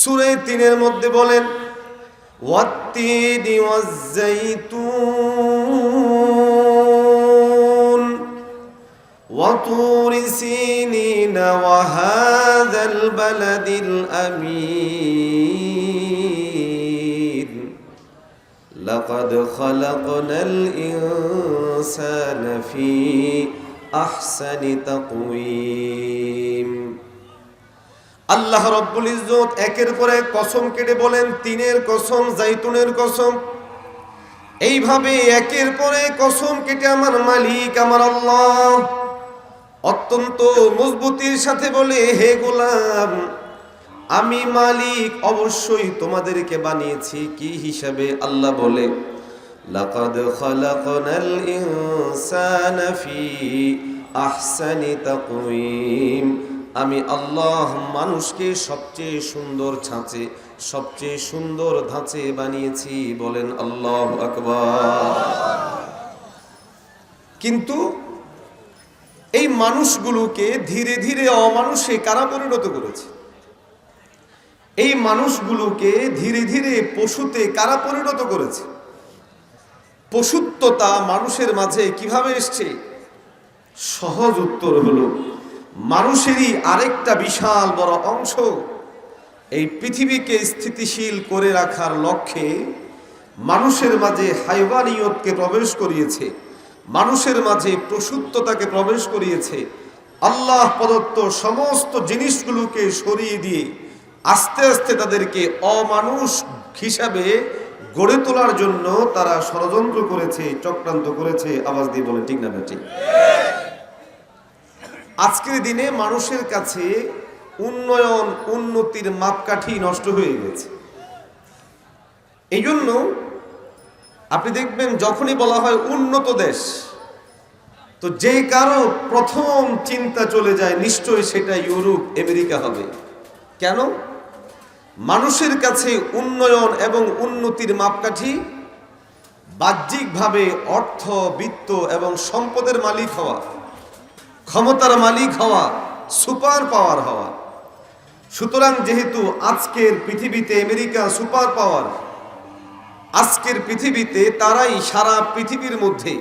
সূরা 3-এর মধ্যে বলেন ওয়াত্তিনি ওয়াজ্জাইতুন ওয়া তুরি সিনিন ওয়া হাযাল বালাদিল আমিন লাকাদ খালাকনাল ইনসানা ফি আহসানি তাকওয়িম। আল্লাহ রব্বুল ইজ্জত একের পর এক কসম কেটে বলেন তিনের কসম, জাইতুনের কসম, এইভাবে একের পর এক কসম কেটে আমার মালিক আমার আল্লাহ অত্যন্ত মজবুতির সাথে বলে, হে গোলাম, আমি মালিক অবশ্যই তোমাদেরকে বানিয়েছি কি হিসাবে? আল্লাহ বলে লাকাদ খালাকনাল ইনসানা ফি আহসানি তাকওয়িম, আমি আল্লাহ মানুষকে সবচেয়ে সুন্দর ছাঁচে, সবচেয়ে সুন্দর ধাঁচে বানিয়েছি। বলেন আল্লাহু আকবার। কিন্তু এই মানুষগুলোকে ধীরে ধীরে অমানুষে কারা পরিণত করেছে? এই মানুষগুলোকে ধীরে ধীরে পশুতে কারা পরিণত করেছে? পশুত্বতা মানুষের মাঝে কিভাবে এসছে? সহজ উত্তর হলো, মানুষেরই আরেকটা বিশাল বড় অংশ এই পৃথিবীকে স্থিতিশীল করে রাখার লক্ষ্যে মানুষের মাঝে হাইওয়ানিয়তকে প্রবেশ করিয়েছে, মানুষের মাঝে পশুত্বতাকে প্রবেশ করিয়েছে। আল্লাহ প্রদত্ত সমস্ত জিনিসগুলোকে সরিয়ে দিয়ে আস্তে আস্তে তাদেরকে অমানুষ হিসাবে গড়ে তোলার জন্য তারা ষড়যন্ত্র করেছে, চক্রান্ত করেছে। আওয়াজ দিয়ে বলে ঠিক না ঠিক? আজকের দিনে মানুষের কাছে উন্নয়ন উন্নতির মাপকাঠি নষ্ট হয়ে গেছে। এই জন্য আপনি দেখবেন যখনই বলা হয় উন্নত দেশ, তো যে কারো প্রথম চিন্তা চলে যায় নিশ্চয়ই সেটা ইউরোপ আমেরিকা হবে। কেন? মানুষের কাছে উন্নয়ন এবং উন্নতির মাপকাঠি বাহ্যিকভাবে অর্থ, বিত্ত এবং সম্পদের মালিক হওয়া, ক্ষমতার মালিক হওয়া, সুপার পাওয়ার হওয়া। সুতরাং যেহেতু আজকের পৃথিবীতে আমেরিকা সুপার পাওয়ার, আজকের পৃথিবীতে তারাই সারা পৃথিবীর মধ্যে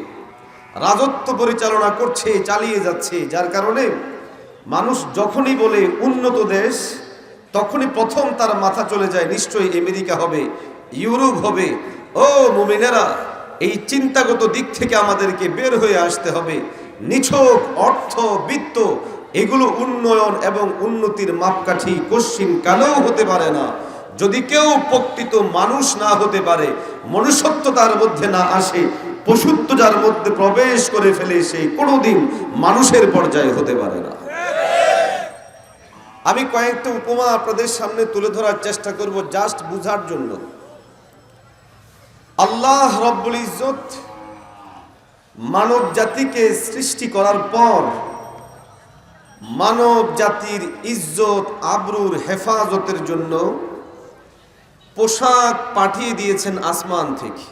রাজত্ব পরিচালনা করছে, চালিয়ে যাচ্ছে, যার কারণে মানুষ যখনই বলে উন্নত দেশ তখনই প্রথম তার মাথা চলে যায় নিশ্চয়ই আমেরিকা হবে, ইউরোপ হবে। ও মুমিনেরা, এই চিন্তাগত দিক থেকে আমাদেরকে বের হয়ে আসতে হবে। নিছক অর্থ, বিত্ত এগুলো উন্নয়ন এবং উন্নতির মাপকাঠি কশ্চিন কালেও হতে পারে না। যদি কেউ প্রকৃত মানুষ না হতে পারে, মনুষ্যত্ব তার মধ্যে না আসে, পশুত্ব যার মধ্যে প্রবেশ করে ফেলে, সে কোনোদিন মানুষের পর্যায়ে হতে পারে না। আমি কয়েকটা উপমা আপনাদের সামনে তুলে ধরার চেষ্টা করব জাস্ট বুঝার জন্য। আল্লাহ রব্বুল ইজ্জত মানব জাতিকে সৃষ্টি করার পর মানব জাতির ইজ্জত আবরুর হেফাজতের জন্য পোশাক পাঠিয়ে দিয়েছেন আসমান থেকে।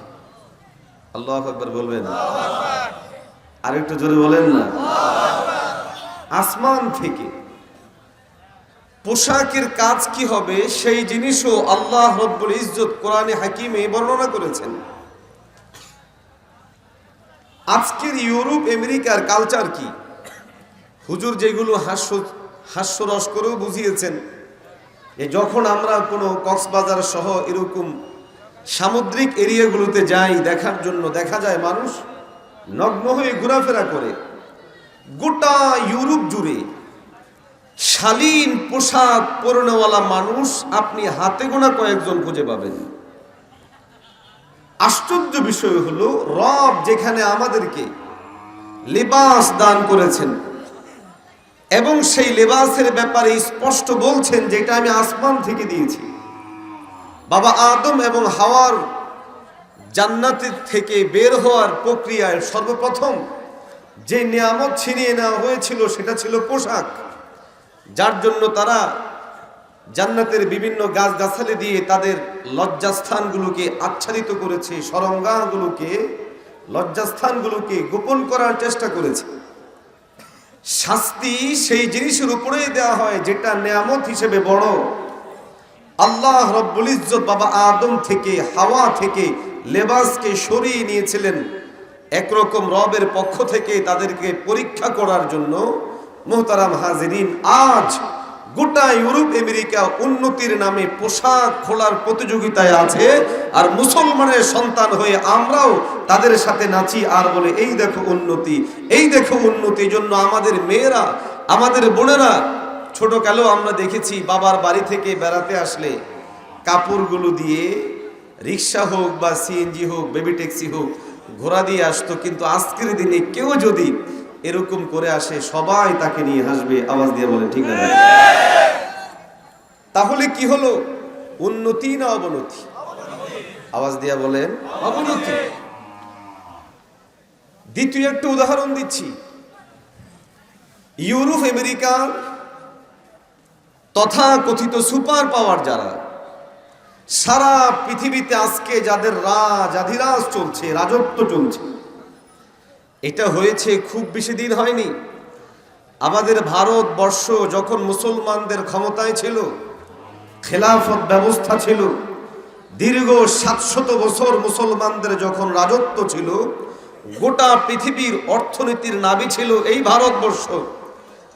আল্লাহু আকবার বলবেন? আরেকটু জোরে বলেন না। আসমান থেকে পোশাকের কাজ কি হবে সেই জিনিসও আল্লাহ রব্বুল ইজ্জত কোরআনে হাকিমে বর্ণনা করেছেন। আজকের ইউরোপ আমেরিকার কালচার কি? হুজুর যেগুলো হাস্যরস করেও বুঝিয়েছেন, যে যখন আমরা কোনো কক্সবাজার সহ এরকম সামুদ্রিক এরিয়াগুলোতে যাই দেখার জন্য, দেখা যায় মানুষ নগ্ন হয়ে ঘোরাফেরা করে। গোটা ইউরোপ জুড়ে শালীন পোশাক পরনেওয়ালা মানুষ আপনি হাতে গোনা কয়েকজন খুঁজে পাবেন। আশ্চর্য বিষয় হলো, রব যেখানে আমাদেরকে লেবাস দান করেছেন এবং সেই লেবাসের ব্যাপারে স্পষ্ট বলছেন যে এটা আমি আসমান থেকে দিয়েছি। বাবা আদম এবং হাওয়ার জান্নাতের থেকে বের হওয়ার প্রক্রিয়ায় সর্বপ্রথম যে নিয়ামত ছিনিয়ে নেওয়া হয়েছিল সেটা ছিল পোশাক, যার জন্য তারা জান্নাতের বিভিন্ন গাছগাছালি দিয়ে তাদের লজ্জাস্থানগুলোকে আচ্ছাদিত করেছে, সরঙ্গাগুলোকে, লজ্জাস্থানগুলোকে গোপন করার চেষ্টা করেছে। শাস্তি সেই জিনিসের উপরেই দেওয়া হয় যেটা নিয়ামত হিসেবে বড়। আল্লাহ রব্বুল ইজ্জত বাবা আদম থেকে হাওয়া থেকে লেবাসকে সরিয়ে নিয়েছিলেন একরকম রবের পক্ষ থেকে তাদেরকে পরীক্ষা করার জন্য। মুহতারাম হাজিরিন, আজ গোটা ইউরোপ আমেরিকা উন্নতির নামে পোশাক খোলার প্রতিযোগিতায় আছে, আর মুসলমানের সন্তান হয়ে আমরাও তাদের সাথে নাচি আর বলে এই দেখো উন্নতি, এই দেখো উন্নতির জন্য আমাদের মেয়েরা, আমাদের বোনেরা, ছোট কালেও আমরা দেখেছি বাবার বাড়ি থেকে বেড়াতে আসলে কাপড়গুলো দিয়ে রিক্সা হোক বা সিএনজি হোক বেবি ট্যাক্সি হোক ঘোড়া দিয়ে আসতো। কিন্তু আজকের দিনে কেউ যদি এরকম করে আসে সবাই তাকে নিয়ে হাসবে। আওয়াজ দিয়ে বলেন ঠিক না? তাহলে কি হলো, উন্নতি না অবনতি? আওয়াজ দিয়ে বলেন অবনতি। দ্বিতীয় একটা উদাহরণ দিচ্ছি। ইউরোপ আমেরিকা তথা কথিত সুপার পাওয়ার যারা, সারা পৃথিবীতে আজকে যাদের রাজাধিরাজ চলছে, রাজত্ব চলছে, এটা হয়েছে খুব বেশি দিন হয়নি। আমাদের ভারতবর্ষ যখন মুসলমানদের ক্ষমতায় ছিল, খেলাফত ব্যবস্থা ছিল, দীর্ঘ 700 বছর মুসলমানদের যখন রাজত্ব ছিল, গোটা পৃথিবীর অর্থনীতির নাভি ছিল এই ভারতবর্ষ।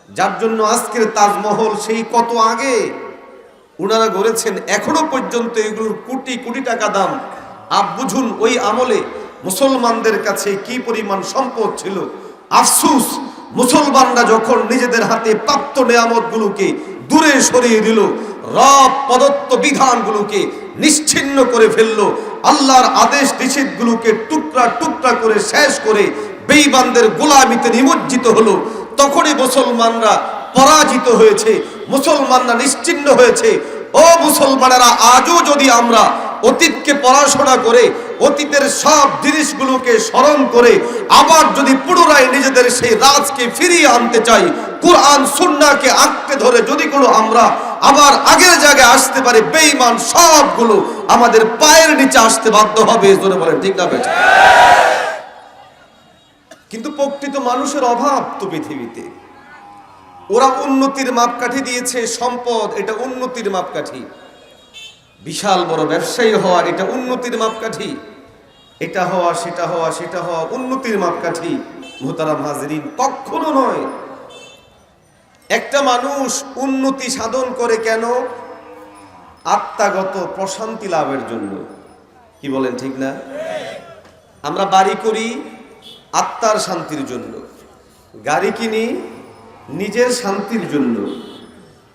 যার জন্য আজকের তাজমহল সেই কত আগে উনারা গড়েছেন, এখনো পর্যন্ত এগুলোর কোটি কোটি টাকা দাম। বুঝুন ওই আমলে মুসলমানদের কাছে কি পরিমাণ সম্পদ ছিল। আফসুস, মুসলমানরা যখন নিজেদের হাতে প্রাপ্ত নেয়ামতগুলোকে দূরে সরিয়ে দিল, রব প্রদত্ত বিধানগুলোকে নিশ্চিহ্ন করে ফেললো, আল্লাহর আদেশ নিষেধগুলোকে টুকরা টুকরা করে শেষ করে বেঈমানদের গোলামিতে নিমজ্জিত হলো, তখনই মুসলমানরা পরাজিত হয়েছে, মুসলমানরা নিশ্চিহ্ন হয়েছে। ও মুসলমানেরা, আজও যদি আমরা অতীতকে পড়াশোনা করে অতীতের সব জিনিসগুলোকে স্মরণ করে আবার যদি পুনরায় নিজেদের সেই রাজকে ফিরিয়ে আনতে চাই, কুরআন সুন্নাহকে আঁকড়ে ধরে যদি কোনো আমরা আবার আগের জায়গায় আসতে পারি, বেঈমান সবগুলো আমাদের পায়ের নিচে আসতে বাধ্য হবে। জোরে বলেন ঠিক না বেটা? কিন্তু প্রকৃত মানুষের অভাব তো পৃথিবীতে। ওরা উন্নতির মাপকাঠি দিয়েছে সম্পদ, এটা উন্নতির মাপকাঠি। বিশাল বড় ব্যবসায়ী হওয়া, এটা উন্নতির মাপকাঠি। এটা হওয়া, সেটা হওয়া, সেটা হওয়া উন্নতির মাপকাঠি। মুহতারাম হাজিরিন, কখনো নয়। একটা মানুষ উন্নতি সাধন করে কেন? আত্মাগত প্রশান্তি লাভের জন্য। কি বলেন ঠিক না? আমরা বাড়ি করি আত্মার শান্তির জন্য, গাড়ি কিনি নিজের শান্তির জন্য,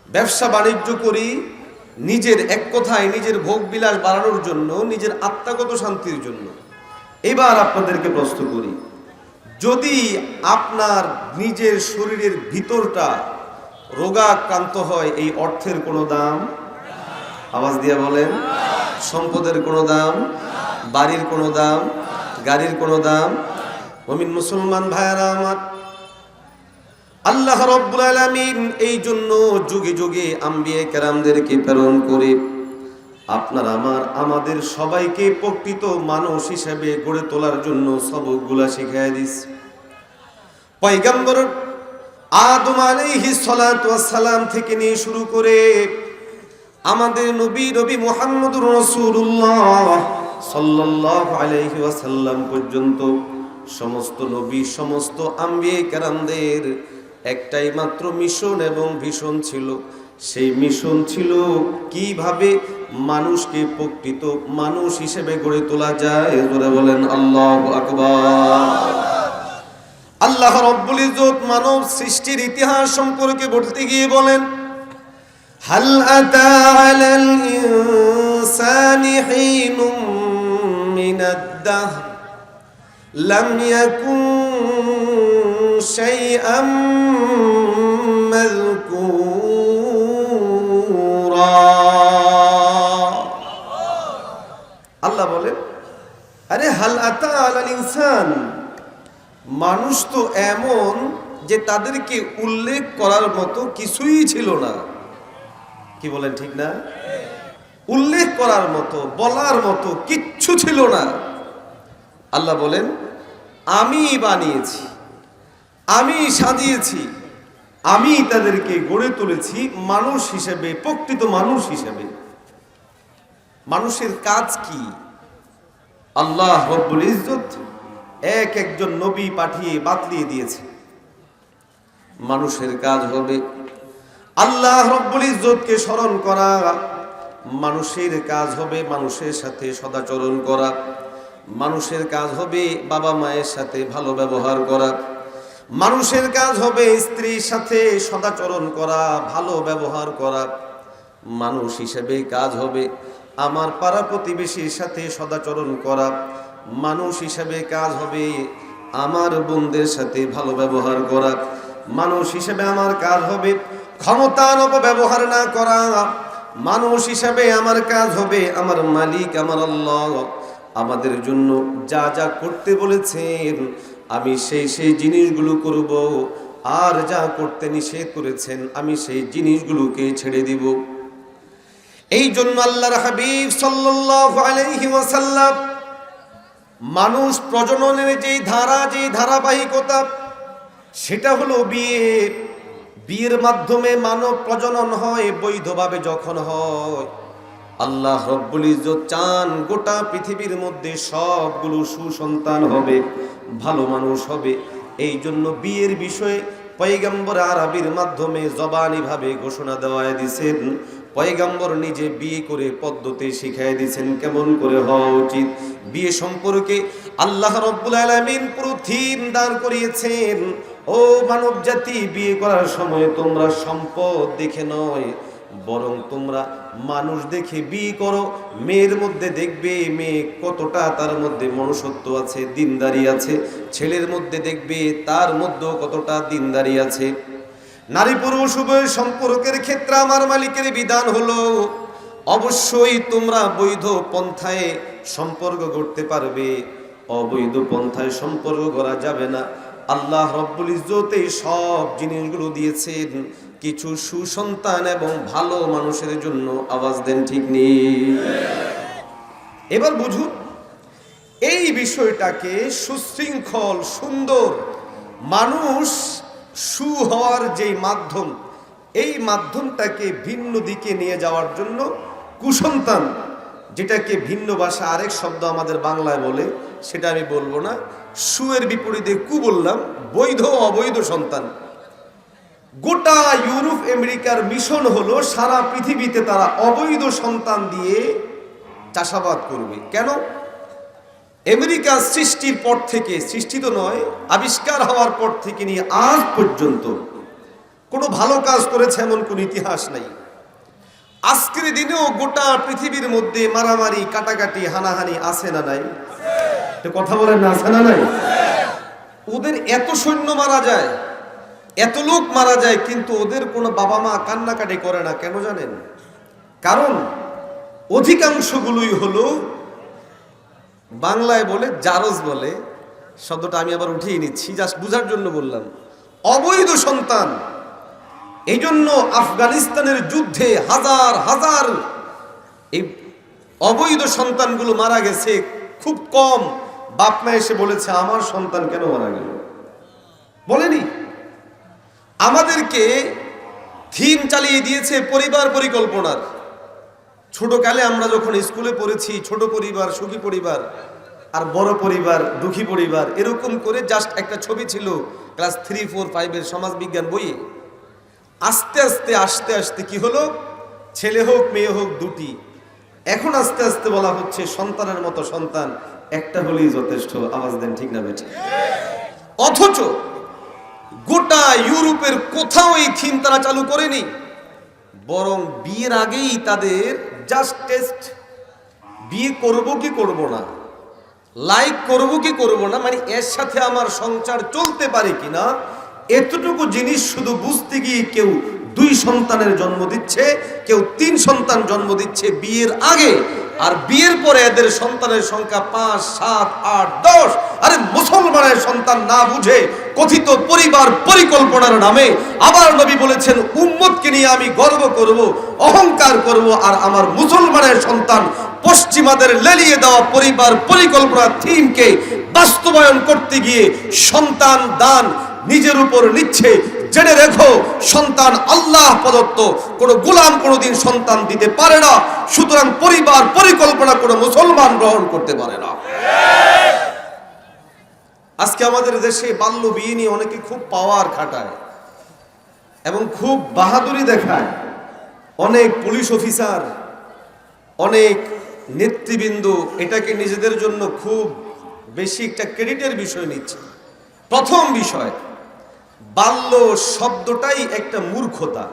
ব্যবসা বাণিজ্য করি নিজের, এক কথায় নিজের ভোগ বিলাস বাড়ানোর জন্য, নিজের আত্মাগত শান্তির জন্য। এবার আপনাদেরকে প্রশ্ন করি, যদি আপনার নিজের শরীরের ভিতরটা রোগাক্রান্ত হয়, এই অর্থের কোনো দাম? আওয়াজ দিয়ে বলেন। সম্পদের কোনো দাম? বাড়ির কোনো দাম? গাড়ির কোনো দাম? মুমিন মুসলমান ভাইয়েরা আমার, আল্লাহ রাব্বুল আলামিন এই জন্য যুগে যুগে আম্বিয়া কেরামদেরকে প্রেরণ করে আপনার আমাদের সবাইকে প্রকৃত মানুষ হিসেবে গড়ে তোলার জন্য সবকগুলা শিখাইয়া দিস। পয়গম্বর আদম আলাইহিস সালাতু ওয়াস সালাম থেকে নিয়ে শুরু করে আমাদের নবী মুহাম্মদুর রাসূলুল্লাহ সাল্লাল্লাহু আলাইহি ওয়াসাল্লাম পর্যন্ত সমস্ত নবী, সমস্ত আম্বিয়া কেরামদের একটাই মাত্র মিশন এবং ভিশন ছিল। সেই মিশন ছিল কিভাবে মানুষকে প্রকৃত মানুষ হিসেবে গড়ে তোলা যায়। জোরে বলেন আল্লাহু আকবার। আল্লাহ রাব্বুল ইজ্জত মানব সৃষ্টির ইতিহাস সম্পর্কে বলতে গিয়ে বলেন, হাল আতা আলাল ইনসানি হিনুম মিনাদ দাহর লাম ইয়াকুন শাইআম মাযকুরা। আল্লাহ বলেন, আরে হাল আতা আলাল ইনসান, মানুষ তো এমন যে তাদেরকে উল্লেখ করার মতো কিছুই ছিল না। কি বলেন ঠিক না? উল্লেখ করার মতো, বলার মতো কিচ্ছু ছিল না। আল্লাহ বলেন, আমি বানিয়েছি, আমি সাজিয়েছি, আমি তাদেরকে গড়ে তুলেছি মানুষ হিসেবে, প্রকৃত মানুষ হিসেবে। মানুষের কাজ কি? আল্লাহ রব্বুল ইজ্জত একজন নবী পাঠিয়ে বাতলিয়ে দিয়েছে। মানুষের কাজ হবে আল্লাহ রব্বুল ইজ্জতকে স্মরণ করা, মানুষের কাজ হবে মানুষের সাথে সদাচরণ করা, মানুষের কাজ হবে বাবা মায়ের সাথে ভালো ব্যবহার করা, মানুষের কাজ হবে স্ত্রীর সাথে সদাচরণ করা, ভালো ব্যবহার করা। মানুষ হিসেবে কাজ হবে আমার পাড়া প্রতিবেশীর সাথে সদাচরণ করা, মানুষ হিসেবে কাজ হবে আমার বোনদের সাথে ভালো ব্যবহার করা, মানুষ হিসেবে আমার কাজ হবে ক্ষমতার অপব্যবহার না করা, মানুষ হিসেবে আমার কাজ হবে আমার মালিক আমার আল্লাহ আমাদের জন্য যা যা করতে বলেছেন আমি সেই জিনিসগুলো করব, আর যা করতে নিষেধ করেছেন আমি সেই জিনিসগুলোকে ছেড়ে দিব। এই জন্য আল্লাহর হাবিব সাল্লাল্লাহু আলাইহি ওয়াসাল্লাম মানুষ প্রজননের যে ধারাবাহিকতা সেটা হলো বিয়ের মাধ্যমে মানব প্রজনন হয় বৈধভাবে যখন হয়। আল্লাহ রব্বুল ইজ্জত চান গোটা পৃথিবীর মধ্যে সবগুলো সুসন্তান হবে, ভালো মানুষ হবে। এই জন্য বিয়ের বিষয়ে পয়গম্বর আরবির মাধ্যমে জবানিভাবে ঘোষণা দেওয়ায় দিয়েছেন। পয়গম্বর নিজে বিয়ে করে পদ্ধতি শিখাই দিয়েছেন কেমন করে হওয়া উচিত। বিয়ে সম্পর্কে আল্লাহ রব্বুল আলামিন পুরো থিম দাঁড় করিয়েছেন। ও মানব জাতি, বিয়ে করার সময় তোমরা সম্পদ দেখে নয়, বরং তোমরা মানুষ দেখে বিয়ে করো। মেয়ের মধ্যে দেখবে মেয়ে কতটা তার মধ্যে মনুষ্যত্ব আছে, দিনদারি আছে। ছেলের মধ্যে দেখবে তার মধ্যেও কতটা দিনদারি আছে। নারী পুরুষ উভয় সম্পর্কের ক্ষেত্রে আমার মালিকের বিধান হলো অবশ্যই তোমরা বৈধ পন্থায় সম্পর্ক করতে পারবে, অবৈধ পন্থায় সম্পর্ক করা যাবে না। আল্লাহ রব্বুল ইজ্জত এই সব জিনিসগুলো দিয়েছেন কিছু সুসন্তান এবং ভালো মানুষের জন্য। আওয়াজ দেন ঠিক নেই? এবার বুঝুন এই বিষয়টাকে সুশৃঙ্খল সুন্দর মানুষ সু হওয়ার যে মাধ্যম, এই মাধ্যমটাকে ভিন্ন দিকে নিয়ে যাওয়ার জন্য কুসন্তান, যেটাকে ভিন্ন ভাষা আরেক শব্দ আমাদের বাংলায় বলে সেটা আমি বলবো না, সুয়ের বিপরীতে কু বললাম, বৈধ অবৈধ সন্তান। গোটা ইউরোপ আমেরিকার মিশন হলো সারা পৃথিবীতে তারা অবৈধ সন্তান দিয়ে চাষাবাদ করবে। কেন? আমেরিকা সৃষ্টির পর থেকে, সৃষ্টি তো নয়, আবিষ্কার হওয়ার পর থেকে নিয়ে আজ পর্যন্ত কোনো ভালো কাজ করেছে এমন কোনো ইতিহাস নাই। আজকের দিনেও গোটা পৃথিবীর মধ্যে মারামারি কাটাকাটি হানাহানি আছে না নাই? কথা বলেন না, আছে না নাই? ওদের এত সৈন্য মারা যায়, এত লোক মারা যায়, কিন্তু ওদের কোনো বাবা মা কান্নাকাটি করে না। কেন জানেন? কারণ অধিকাংশগুলোই হলো বাংলায় বলে জারজ বলে, শব্দটা আমি আবার উঠিয়ে নিচ্ছি জাস্ট বুঝার জন্য বললাম, অবৈধ সন্তান। এই জন্য আফগানিস্তানের যুদ্ধে হাজার হাজার এই অবৈধ সন্তানগুলো মারা গেছে। খুব কম বাপ মা এসে বলেছে আমার সন্তান কেন মারা গেল, বলেনি। আমাদেরকে থিম চালিয়ে দিয়েছে পরিবার পরিকল্পনার। ছোটকালে আমরা যখন স্কুলে পড়েছি, ছোট পরিবার সুখী পরিবার আর বড় পরিবার দুঃখী পরিবার, এরকম করে জাস্ট একটা ছবি ছিল ক্লাস 3, 4, 5 সমাজ বিজ্ঞান বইয়ে। আস্তে আস্তে কি হলো, ছেলে হোক মেয়ে হোক দুটি। এখন আস্তে আস্তে বলা হচ্ছে সন্তানের মতো সন্তান একটা হলেই যথেষ্ট। আওয়াজ দেন ঠিক না বেঠিক? অথচ গোটা ইউরোপের কোথাও এই থিম তারা চালু করেনি, বরং বিয়ের আগেই তাদের জাস্ট টেস্ট, বিয়ে করব কি করব না, লাইক করব কি করব না, মানে এর সাথে আমার সংসার চলতে পারে কিনা, এতটুকু জিনিস শুধু বুঝতে গিয়ে কেউ 2 সন্তানের জন্ম দিচ্ছে, কেউ 3 সন্তান জন্ম দিচ্ছে বিয়ের আগে। আর বিয়ের পরে এদের সন্তানের সংখ্যা 5, 7, 8, 10। আরে মুসলমানের সন্তান না বুঝে কথিত পরিবার পরিকল্পনার নামে আবার নবী বলেছেন উম্মতকে নিয়ে আমি গর্ব করব, অহংকার করব। আর আমার মুসলমানের সন্তান পশ্চিমাদের লেলিয়ে দেওয়া পরিবার পরিকল্পনা থিমকে বাস্তবায়ন করতে গিয়ে সন্তান দান নিজের উপর নিচ্ছে, জেনে রেখো, সন্তান আল্লাহ প্রদত্ত, কোনো গোলাম কোনোদিন সন্তান দিতে পারে না। সুতরাং পরিবার পরিকল্পনা কোনো মুসলমান গ্রহণ করতে পারে না। আজকে আমাদের দেশে বাল্য বিয়ে নিয়ে অনেকে খুব পাওয়ার খাটায় এবং খুব বাহাদুরি দেখায়। অনেক পুলিশ অফিসার, অনেক নেতৃবৃন্দ এটাকে নিজেদের জন্য খুব বেশি একটা ক্রেডিটের বিষয় নিচ্ছে। প্রথম বিষয়, বাল্য শব্দটাই একটা মূর্খতা।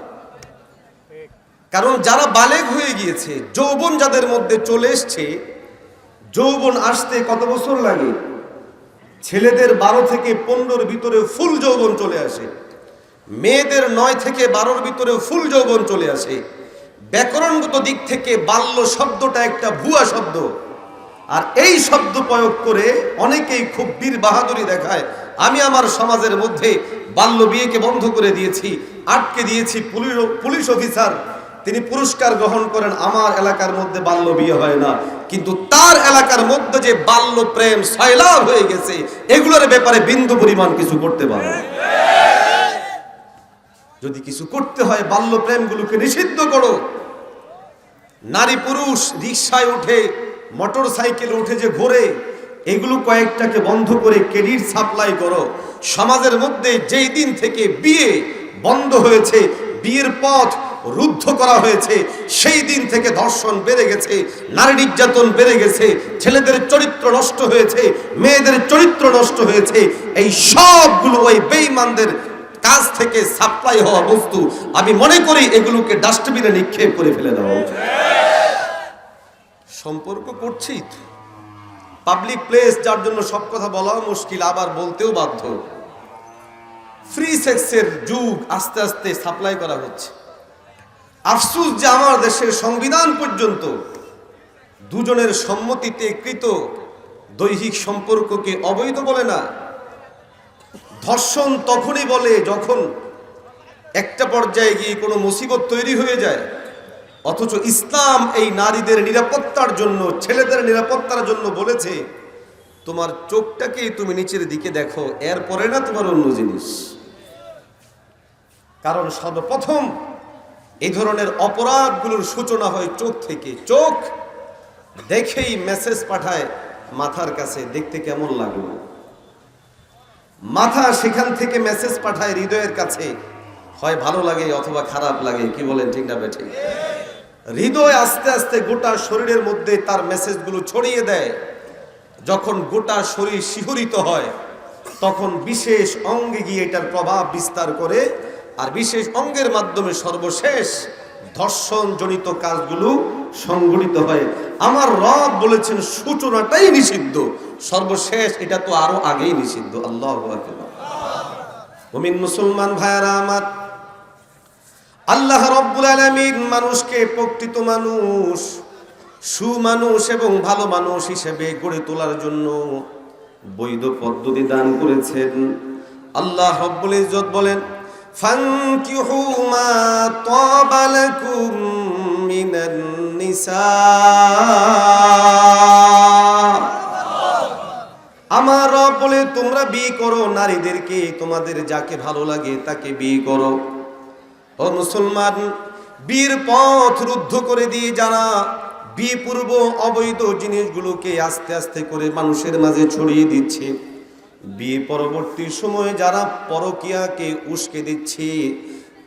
কারণ যারা বালেগ হয়ে গিয়েছে, যৌবন যাদের মধ্যে চলে এসছে, যৌবন আসতে কত বছর লাগে? ছেলেদের 12 থেকে 15-র ভিতরে ফুল যৌবন চলে আসে, মেয়েদের 9 থেকে 12-র ভিতরে ফুল যৌবন চলে আসে। ব্যাকরণগত দিক থেকে বাল্য শব্দটা একটা ভুয়া শব্দ, আর এই শব্দ প্রয়োগ করে অনেকেই খুব বীর বাহাদুরি দেখায়। আমি আমার সমাজের মধ্যে বাল্য বিয়েকে বন্ধ করে দিয়েছি, আটকে দিয়েছি। পুলিশ অফিসার তিনি পুরস্কার গ্রহণ করেন, আমার এলাকার মধ্যে বাল্য বিয়ে হয় না, কিন্তু তার এলাকার মধ্যে যে বাল্য প্রেম সয়লাভ হয়ে গেছে, এগুলোর ব্যাপারে বিন্দু পরিমাণ কিছু করতে পারে না। যদি কিছু করতে হয় বাল্য প্রেমগুলোকে নিষিদ্ধ করো। নারী পুরুষ রিকশায় উঠে, মোটর সাইকেলে উঠে যে ঘোরে, এগুলো কয়েকটাকে বন্ধ করে ক্রেডিট সাপ্লাই করো। সমাজের মধ্যে যেই দিন থেকে বিয়ে বন্ধ হয়েছে, বিয়ের পথ রুদ্ধ করা হয়েছে, সেই দিন থেকে ধর্ষণ বেড়ে গেছে, নারী নির্যাতন বেড়ে গেছে, ছেলেদের চরিত্র নষ্ট হয়েছে, মেয়েদের চরিত্র নষ্ট হয়েছে। এই সবগুলো ওই বেঈমানদের কাজ থেকে সাপ্লাই হওয়া বস্তু। আমি মনে করি এগুলোকে ডাস্টবিনে নিক্ষেপ করে ফেলে দেওয়া উচিত। সম্পর্ক করছি পাবলিক প্লেস, যার জন্য সব কথা বলাও মুশকিল, আবার বলতেও বাধ্য। ফ্রি সেক্সের যুগ আস্তে আস্তে সাপ্লাই করা হচ্ছে। আফসোস যে আমার দেশের সংবিধান পর্যন্ত দুজনের সম্মতিতে কৃত দৈহিক সম্পর্ককে অবৈধ বলে না। ধর্ষণ তখনই বলে যখন একটা পর্যায়ে গিয়ে কোনো মুসিবত তৈরি হয়ে যায়। অথচ ইসলাম এই নারীদের নিরাপত্তার জন্য, ছেলেদের নিরাপত্তার জন্য বলেছে, তোমার চোখটাকে তুমি নিচের দিকে দেখো, এরপরে না তোমার অন্য জিনিস। কারণ সর্বপ্রথম এই ধরনের অপরাধগুলোর সূচনা হয় চোখ থেকে। চোখ দেখেই মেসেজ পাঠায় মাথার কাছে, দেখতে কেমন লাগলো। মাথা সেখান থেকে মেসেজ পাঠায় হৃদয়ের কাছে, হয় ভালো লাগে অথবা খারাপ লাগে। কি বলেন, ঠিক না বেঠিক? হৃদয় আস্তে আস্তে গোটা শরীরের মধ্যে তার মেসেজগুলো ছড়িয়ে দেয়। যখন গোটা শরীর শিহরিত হয়, তখন বিশেষ অঙ্গে গিয়ে এটার প্রভাব বিস্তার করে, আর বিশেষ অঙ্গের মাধ্যমে সর্বশেষ ধর্ষণ জনিত কাজগুলো সংঘটিত হয়। আমার রব বলেছেন সূচনাটাই নিষিদ্ধ, সর্বশেষ এটা তো আরো আগেই নিষিদ্ধ। আল্লাহু আকবার। মুমিন মুসলমান ভাইরা আমার, আল্লাহ রাব্বুল আলামিন মানুষকে প্রকৃত মানুষ, সুমানুষ এবং ভালো মানুষ হিসেবে গড়ে তোলার জন্য বৈধ পদ্ধতি দান করেছেন। আল্লাহ রাব্বুল ইজ্জত বলেন, ফানকিহু মা তাবা লাকুম মিনান নিসা। আমার রব বলে, তোমরা বিয়ে করো নারীদেরকে, তোমাদের যাকে ভালো লাগে তাকে বিয়ে করো। ও মুসলমান, বিয়ের পথ রুদ্ধ করে দিয়ে যারা বিয়ে পূর্ব অবৈধ জিনিসগুলোকে আস্তে আস্তে করে মানুষের মাঝে ছড়িয়ে দিচ্ছে, বিয়ে পরবর্তী সময়ে যারা পরকীয়াকে উস্কে দিচ্ছে,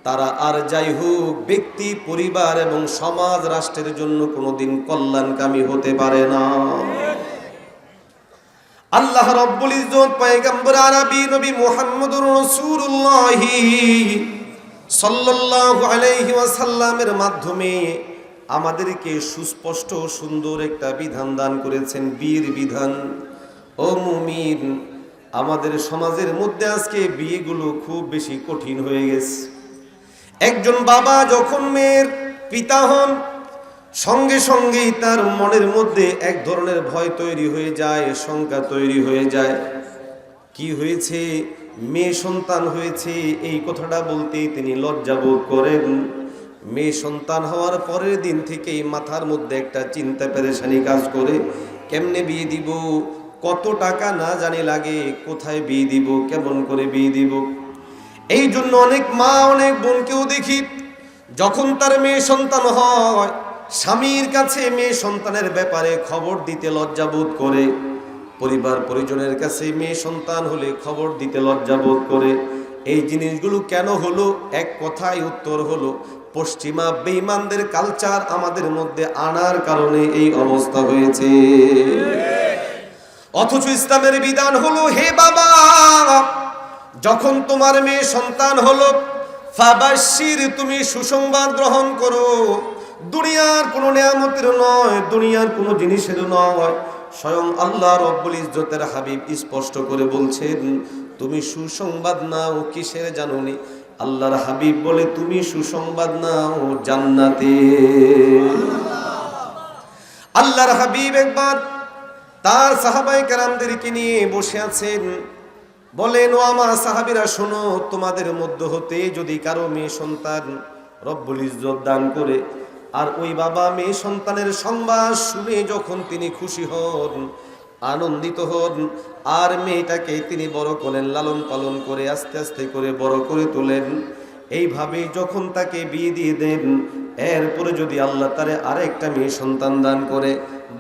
তারা আর যাই হোক ব্যক্তি, পরিবার এবং সমাজ রাষ্ট্রের জন্য কোনোদিন কল্যাণকামী হতে পারে না। আল্লাহ রাব্বুল ইজ্জত পয়গম্বর আরবি নবী মুহাম্মদুর রাসূলুল্লাহ সাল্লাল্লাহু আলাইহি ওয়াসাল্লামের মাধ্যমে আমাদেরকে সুস্পষ্ট সুন্দর একটা বিধান দান করেছেন, বিয়ের বিধান। ও মুমিন, আমাদের সমাজের মধ্যে আজকে বিয়েগুলো খুব বেশি কঠিন হয়ে গেছে। একজন বাবা যখন মেয়ের পিতা হন, সঙ্গে সঙ্গেই তার মনের মধ্যে এক ধরনের ভয় তৈরি হয়ে যায়, শঙ্কা তৈরি হয়ে যায়। কি হয়েছে? মেয়ে সন্তান হয়েছে, এই কথাটা বলতেই তিনি লজ্জাবোধ করেন। মেয়ে সন্তান হওয়ার পরের দিন থেকেই মাথার মধ্যে একটা চিন্তা পেরেশানি কাজ করে, কেমনে বিয়ে দিব, কত টাকা না জানি লাগে, কোথায় বিয়ে দিব, কেমন করে বিয়ে দিব। এই জন্য অনেক মা অনেক বোনকেও দেখি যখন তার মেয়ে সন্তান হয় স্বামীর কাছে মেয়ে সন্তানের ব্যাপারে খবর দিতে লজ্জাবোধ করে, পরিবার পরিজনের কাছে মেয়ে সন্তান হলে খবর দিতে লজ্জাবোধ করে। এই জিনিসগুলো কেন হলো? এক কথায় উত্তর হলো পশ্চিমা বেঈমানদের কালচার আমাদের মধ্যে আনার কারণে এই অবস্থা হয়েছে। অথচ ইসলামের বিধান হলো, হে বাবা, যখন তোমার মেয়ে সন্তান হলো ফাবাশির, তুমি সুসংবাদ গ্রহণ করো। দুনিয়ার কোনো নিয়ামতের নয়, দুনিয়ার কোনো জিনিসের নয়, স্বয়ং আল্লাহ রব্বুল ইজ্জতের হাবিব স্পষ্ট করে বলছেন তুমি সুসংবাদ নাও। কিসের জানোনি? আল্লাহর হাবিব বলে তুমি সুসংবাদ নাও জান্নাতে। আল্লাহর হাবিব একবার তার সাহাবায়ে কেরামদেরকে নিয়ে বসে আছেন, বলেন ও আমার সাহাবীরা শোনো, তোমাদের মধ্য হতে যদি কারো মেয়ে সন্তান রব্বুল ইজ্জত দান করে, আর ওই বাবা মেয়ে সন্তানের সংবাদ শুনে যখন তিনি খুশি হন, আনন্দিত হন, আর মেয়েটাকে তিনি বড় করেন, লালন পালন করে আস্তে আস্তে করে বড় করে তোলেন, এইভাবে যখন তাকে বিয়ে দিয়ে দেন, এরপরে যদি আল্লাহ তারে আরেকটা মেয়ে সন্তান দান করে,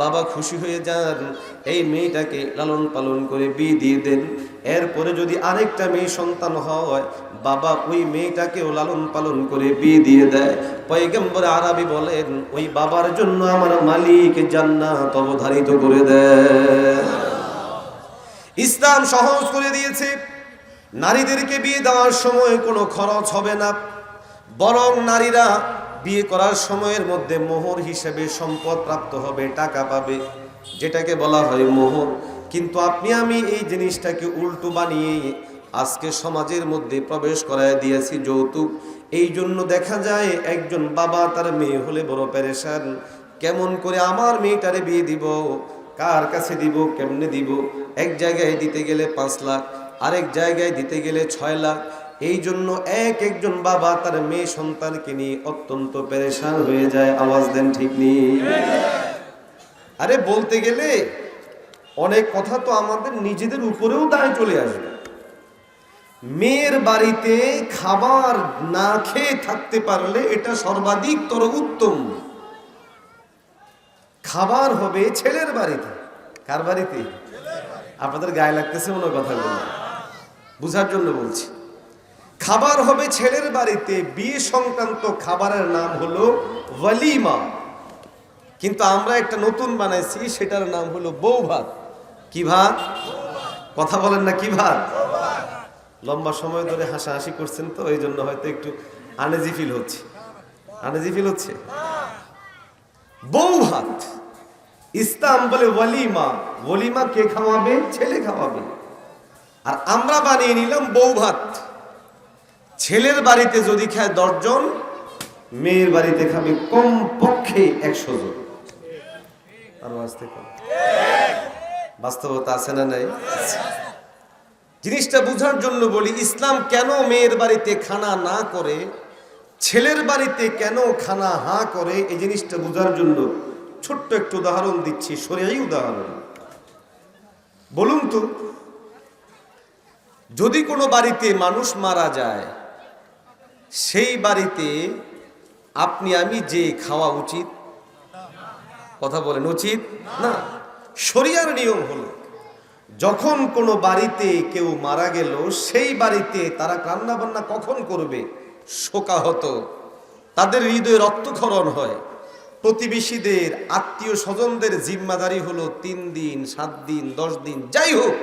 বাবা খুশি হয়ে যান, এই মেয়েটাকে লালন পালন করে বিয়ে দিয়ে দেন, এরপরে যদি আরেকটা মেয়ে সন্তান হয়, বাবা ওই মেয়েটাকেও লালন পালন করে বিয়ে দিয়ে দেয়। পয়গম্বর আরবি বলেন ওই বাবার জন্য আমার মালিক জান্নাত অবধারিত করে দেয়। ইসলাম সহজ করে দিয়েছে, নারীদেরকে বিয়ে দেওয়ার সময় কোনো খরচ হবে না, বরং নারীরা বিয়ে করার সময়ের মধ্যে মোহর হিসেবে সম্পদ প্রাপ্ত হবে, টাকা পাবে, যেটাকে বলা হয় মোহর। কিন্তু আপনি আমি এই জিনিসটাকে উল্টো বানিয়ে আজকে সমাজের মধ্যে প্রবেশ করায় দিয়েছি যৌতুক। এই জন্য দেখা যায় একজন বাবা তার মেয়ে হলে বড় পেরেশান, কেমন করে আমার মেয়েটারে বিয়ে দিব, কার কাছে দিব, কেমনে দিব। এক জায়গায় দিতে গেলে 5 লাখ, আরেক জায়গায় দিতে গেলে 6 লাখ। এই জন্য একজন বাবা তার মেয়ে সন্তানকে নিয়ে অত্যন্ত পেরেশান হয়ে যায়। আওয়াজ দেন ঠিক নেই? আরে বলতে গেলে অনেক কথা তো আমাদের নিজেদের উপরেও দায় চলে আসবে। মেয়ের বাড়িতে খাবার না খেয়ে থাকতে পারলে এটা সর্বাধিকতর উত্তম। খাবার হবে ছেলের বাড়িতে। কার বাড়িতে? আপনাদের গায়ে লাগতেছে মনে কথাগুলো, বুঝার জন্য বলছি। খাবার হবে ছেলের বাড়িতে, বিয়ে সংক্রান্ত খাবারের নাম হলো ওয়ালিমা। কিন্তু আমরা একটা নতুন বানাইছি, সেটার নাম হলো বউ ভাত। কি ভাত? কথা বলেন না, কি ভাত? লম্বা সময় ধরে হাসাহাসি করছেন তো, এই জন্য হয়তো একটু আনইজি ফিল হচ্ছে। আনইজি ফিল হচ্ছে? বউ ভাত। ইসলাম বলে ওয়ালিমা। ওয়ালিমা কে খাওয়াবে? ছেলে খাওয়াবে। আর আমরা বানিয়ে নিলাম বউ ভাত। ছেলের বাড়িতে যদি খায় 10 জন, মেয়ের বাড়িতে খাবে কম পক্ষে 100 জন। আরো আসতে কম। বাস্তবতা আছে না নাই? জিনিসটা বুঝার জন্য বলি, ইসলাম কেন মেয়ের বাড়িতে খানা না করে, ছেলের বাড়িতে কেন খানা হা করে, এই জিনিসটা বুঝার জন্য ছোট্ট একটু উদাহরণ দিচ্ছি, শরীয়ী উদাহরণ। বলুন তো, যদি কোনো বাড়িতে মানুষ মারা যায়, সেই বাড়িতে আপনি আমি যে খাওয়া উচিত? কথা বলেন, উচিত না? শরিয়ার নিয়ম হলো যখন কোনো বাড়িতে কেউ মারা গেল, সেই বাড়িতে তারা রান্না বান্না কখন করবে? শোকাহত, তাদের হৃদয়ে রক্তক্ষরণ হয়। প্রতিবেশীদের, আত্মীয় স্বজনদের জিম্মাদারি হলো 3 দিন, 7 দিন, 10 দিন, যাই হোক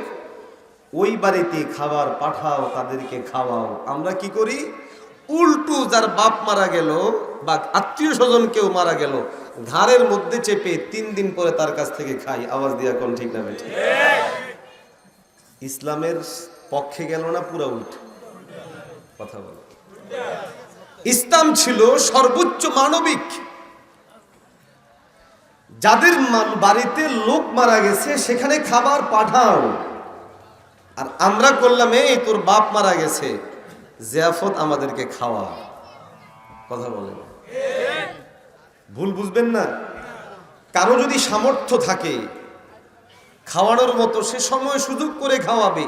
ওই বাড়িতে খাবার পাঠাও, তাদেরকে খাওয়াও। আমরা কি করি? উল্টো, যার বাপ মারা গেল বা আত্মীয় স্বজন কেউ মারা গেল, ঘাড়ের মধ্যে চেপে 3 দিন পরে তার কাছ থেকে খাই। আওয়াজ দিয়া কোন ঠিক না বেঠিক? ইসলামের পক্ষে গেল না, পুরো উল্টো কথা বল। ইসলাম ছিল সর্বোচ্চ মানবিক। যাদের বাড়িতে লোক মারা গেছে সেখানে খাবার পাঠাও। আর আমরা করলাম এই তোর বাপ মারা গেছে, জিয়াফত আমাদেরকে খাওয়া। কথা বলেন, ভুল বুঝবেন না। কারো যদি সামর্থ্য থাকে খাওয়ানোর মতো সে সময় সুযোগ করে খাওয়াবে।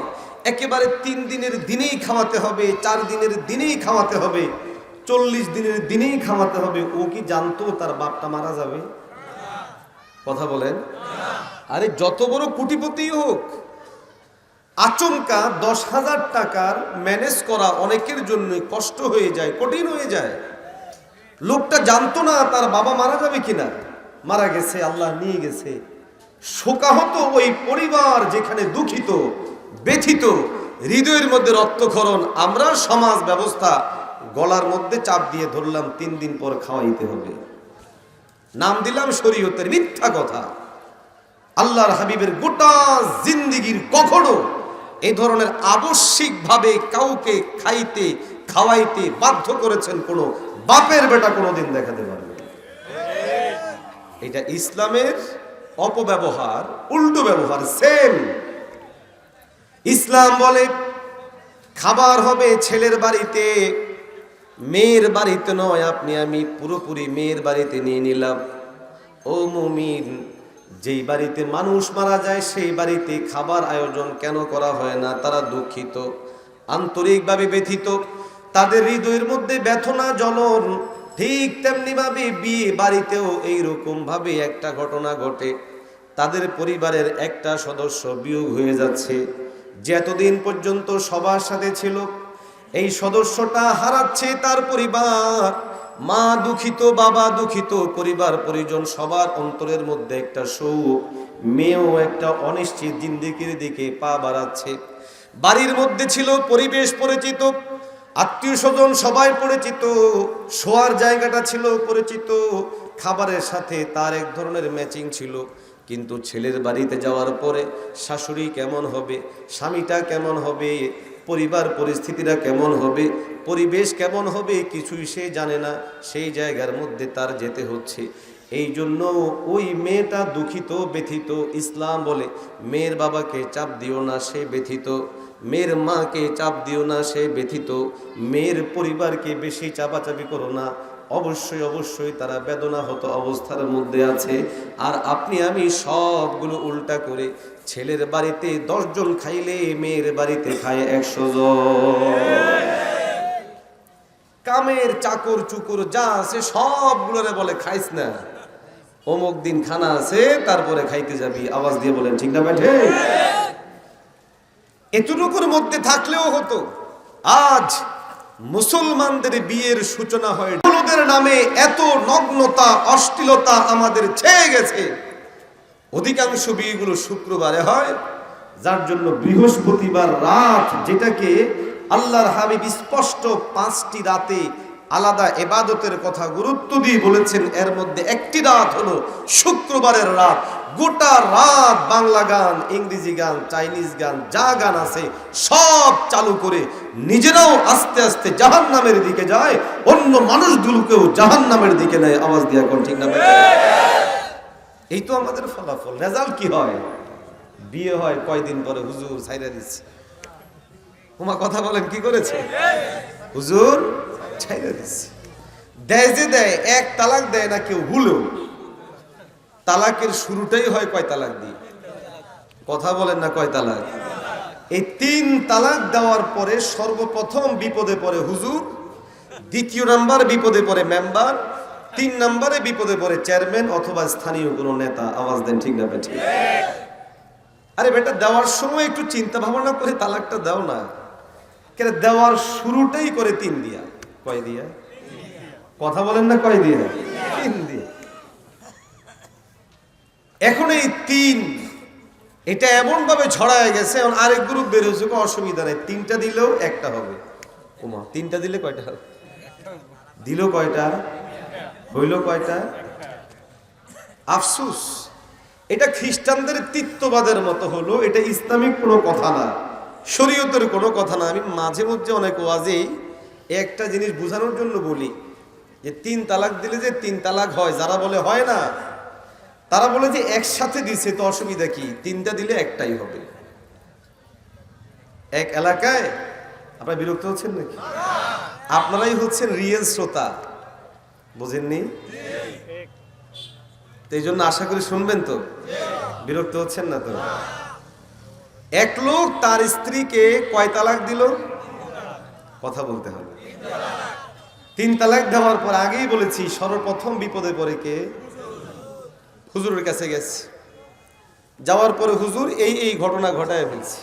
একেবারে 3 দিনের দিনেই খাওয়াতে হবে, 4 দিনের দিনেই খাওয়াতে হবে, 40 দিনের দিনেই খাওয়াতে হবে। ও কি জানতো তার বাপটা মারা যাবে? কথা বলেন। আরে যত বড় কোটিপতি হোক, আচমকা 10,000 টাকার ম্যানেজ করা অনেকের জন্য কষ্ট হয়ে যায়, কঠিন হয়ে যায়। লোকটা জানতো না তার বাবা মারা যাবে কিনা, মারা গেছে, আল্লাহ নিয়ে গেছে। শোকাহত ওই পরিবার যেখানে দুঃখিত, ব্যথিত, হৃদয়ের মধ্যে রক্তক্ষরণ। আমরা সমাজ ব্যবস্থা গলার মধ্যে চাপ দিয়ে ধরলাম 3 দিন পর খাওয়াইতে হবে, নাম দিলাম শরীয়তের। মিথ্যা কথা। আল্লাহর হাবিবের গোটা জিন্দেগীর কখনো এই ধরনের আবশ্যিকভাবে কাউকে খাইতে খাওয়াইতে বাধ্য করেছেন কোন বাপের বেটা কোনোদিন দেখাতে পারবে? এটা ইসলামের অপব্যবহার, উল্টো ব্যবহার। সেম ইসলাম বলে খাবার হবে ছেলের বাড়িতে, মেয়ের বাড়িতে নয়। আপনি আমি পুরোপুরি মেয়ের বাড়িতে নিয়ে নিলাম। ও মুমিন, যেই বাড়িতে মানুষ মারা যায় সেই বাড়িতে খাবার আয়োজন কেন করা হয় না? তারা দুঃখিত, আন্তরিকভাবে ব্যথিত, তাদের হৃদয়ের মধ্যে ব্যথনা জ্বলন। ঠিক তেমনি ভাবে বিয়ে বাড়িতেও এইরকম ভাবে একটা ঘটনা ঘটে। তাদের পরিবারের একটা সদস্য বিয়োগ হয়ে যাচ্ছে, যে এতদিন পর্যন্ত সবার সাথে ছিল, এই সদস্যটা হারাচ্ছে তার পরিবার। মা দুঃখিত, বাবা দুঃখিত, পরিবার পরিজন সবার অন্তরের মধ্যে একটা শোক। মেয়েও একটা অনিশ্চিত জিন্দেগির দিকে পা বাড়াচ্ছে। বাড়ির মধ্যে ছিল পরিবেশ পরিচিত, আত্মীয় স্বজন সবাই পরিচিত, শোয়ার জায়গাটা ছিল পরিচিত, খাবারের সাথে তার এক ধরনের ম্যাচিং ছিল। কিন্তু ছেলের বাড়িতে যাওয়ার পরে শাশুড়ি কেমন হবে, স্বামীটা কেমন হবে, পরিবার পরিস্থিতিটা কেমন হবে, পরিবেশ কেমন হবে, কিছুই সে জানে না। সেই জায়গার মধ্যে তার যেতে হচ্ছে। এই জন্য ওই মেয়েটা দুঃখিত, ব্যথিত। ইসলাম বলে মেয়ের বাবাকে চাপ দিও না, সে ব্যথিত। মেয়ের মাকে চাপ দিও না, সে ব্যথিত। মেয়ের পরিবারকে বেশি চাপাচাপি করো না, অবশ্যই অবশ্যই তারা বেদনাহত অবস্থার মধ্যে আছে। আর আপনি আমি সবগুলো উল্টা করে ছেলের বাড়িতে 10 জন খাইলে মেয়ের বাড়িতে খায় 100 জন। কামের চাকর চুকুর যা আছে সবগুলোরে বলে খাইস না, অমুক দিন খানা আছে তারপরে খাইতে যাবি। আওয়াজ দিয়ে বলেন ঠিক না বেঠে? এতটুকুর মধ্যে থাকলেও হতো। আজ মুসলমানদের বিয়ের সূচনা হয় হলুদের নামে। এত নগ্নতা, অশ্লীলতা আমাদের ছেয়ে গেছে। অধিকাংশ বিয়েগুলো শুক্রবারে হয়, যার জন্য বৃহস্পতিবার রাত, যেটাকে আল্লাহর হাবিব স্পষ্ট 5টি রাতে আলাদা ইবাদতের কথা গুরুত্ব দিয়ে বলেছেন, এর মধ্যে একটি রাত হলো শুক্রবারের রাত। গোটা রাত বাংলা গান, ইংরেজি গান, চাইনিজ গান, যা গান আছে সব চালু করে নিজেরাও আস্তে আস্তে জাহান্নামের দিকে যায়, অন্য মানুষগুলোকেও জাহান্নামের দিকে নেয়। আওয়াজ দিয়া কোন ঠিক না? এই তো আমাদের ফলাফল। রেজাল্ট কি হয়? বিয়ে হয় কয়দিন পরে হুজুর ছাইরা দিচ্ছে। তোমার কথা বলেন কি করেছে? হুজুর ছাইরা দিচ্ছে। দেয় যে দেয়, 1 তালাক দেয় না কেউ ভুলেও। তালাকের শুরুটাই হয় কয় তালাক দিয়ে? কথা বলেন না, কয় তালাক? এই 3 তালাক দেওয়ার পরে সর্বপ্রথম বিপদে পড়ে হুজুর, 2য় নাম্বার বিপদে পড়ে মেম্বার, 3 নম্বরে বিপদে পড়ে চেয়ারম্যান অথবা স্থানীয় কোনো নেতা। আওয়াজ দেন ঠিক না বেঠিক? আরে বেটা, দেওয়ার সময় একটু চিন্তা ভাবনা করে তালাকটা দাও না। কেন দেওয়ার শুরুটাই করে 3 দিয়া? কয় দিয়া? কথা বলেন না, কয় দিয়া? 3 দিয়া। এখন এই 3 এটা এমন ভাবে ছড়ায় গেছে, এখন আরেক গ্রুপ বের হয়েছে, অসুবিধা নেই, 3টা দিলেও একটা হবে। ওমা, 3টা দিলে কয়টা হবে? দিল কয়টা? হইল কয়টা? আফসোস, এটা খ্রিস্টানদের তৃত্ববাদের মতো হলো। এটা ইসলামিক কোনো কথা না, শরীয়তের কোনো কথা না। আমি মাঝে মধ্যে অনেক ওয়াজেই একটা জিনিস বোঝানোর জন্য বলি যে 3 তালাক দিলে যে 3 তালাক হয়, যারা বলে হয় না, তারা বলে যে একসাথে দিছে তো অসুবিধা কি, 3টা দিলে একটাই হবে। এক এলাকায় আপনারা বিরক্ত হচ্ছেন নাকি? আপনারাই হচ্ছেন রিয়েল শ্রোতা, বোঝেননি? এই জন্য আশা করি শুনবেন তো। বিরক্ত হচ্ছেন না তো? এক লোক তার স্ত্রীকে কয় তালাক দিল? কথা বলতে হবে। 3 তালাক দেওয়ার পর আগেই বলেছি সর্বপ্রথম বিপদে পড়ে কে? হুজুরের কাছে গেছে। যাওয়ার পরে হুজুর এই ঘটনা ঘটায় ফেলছে।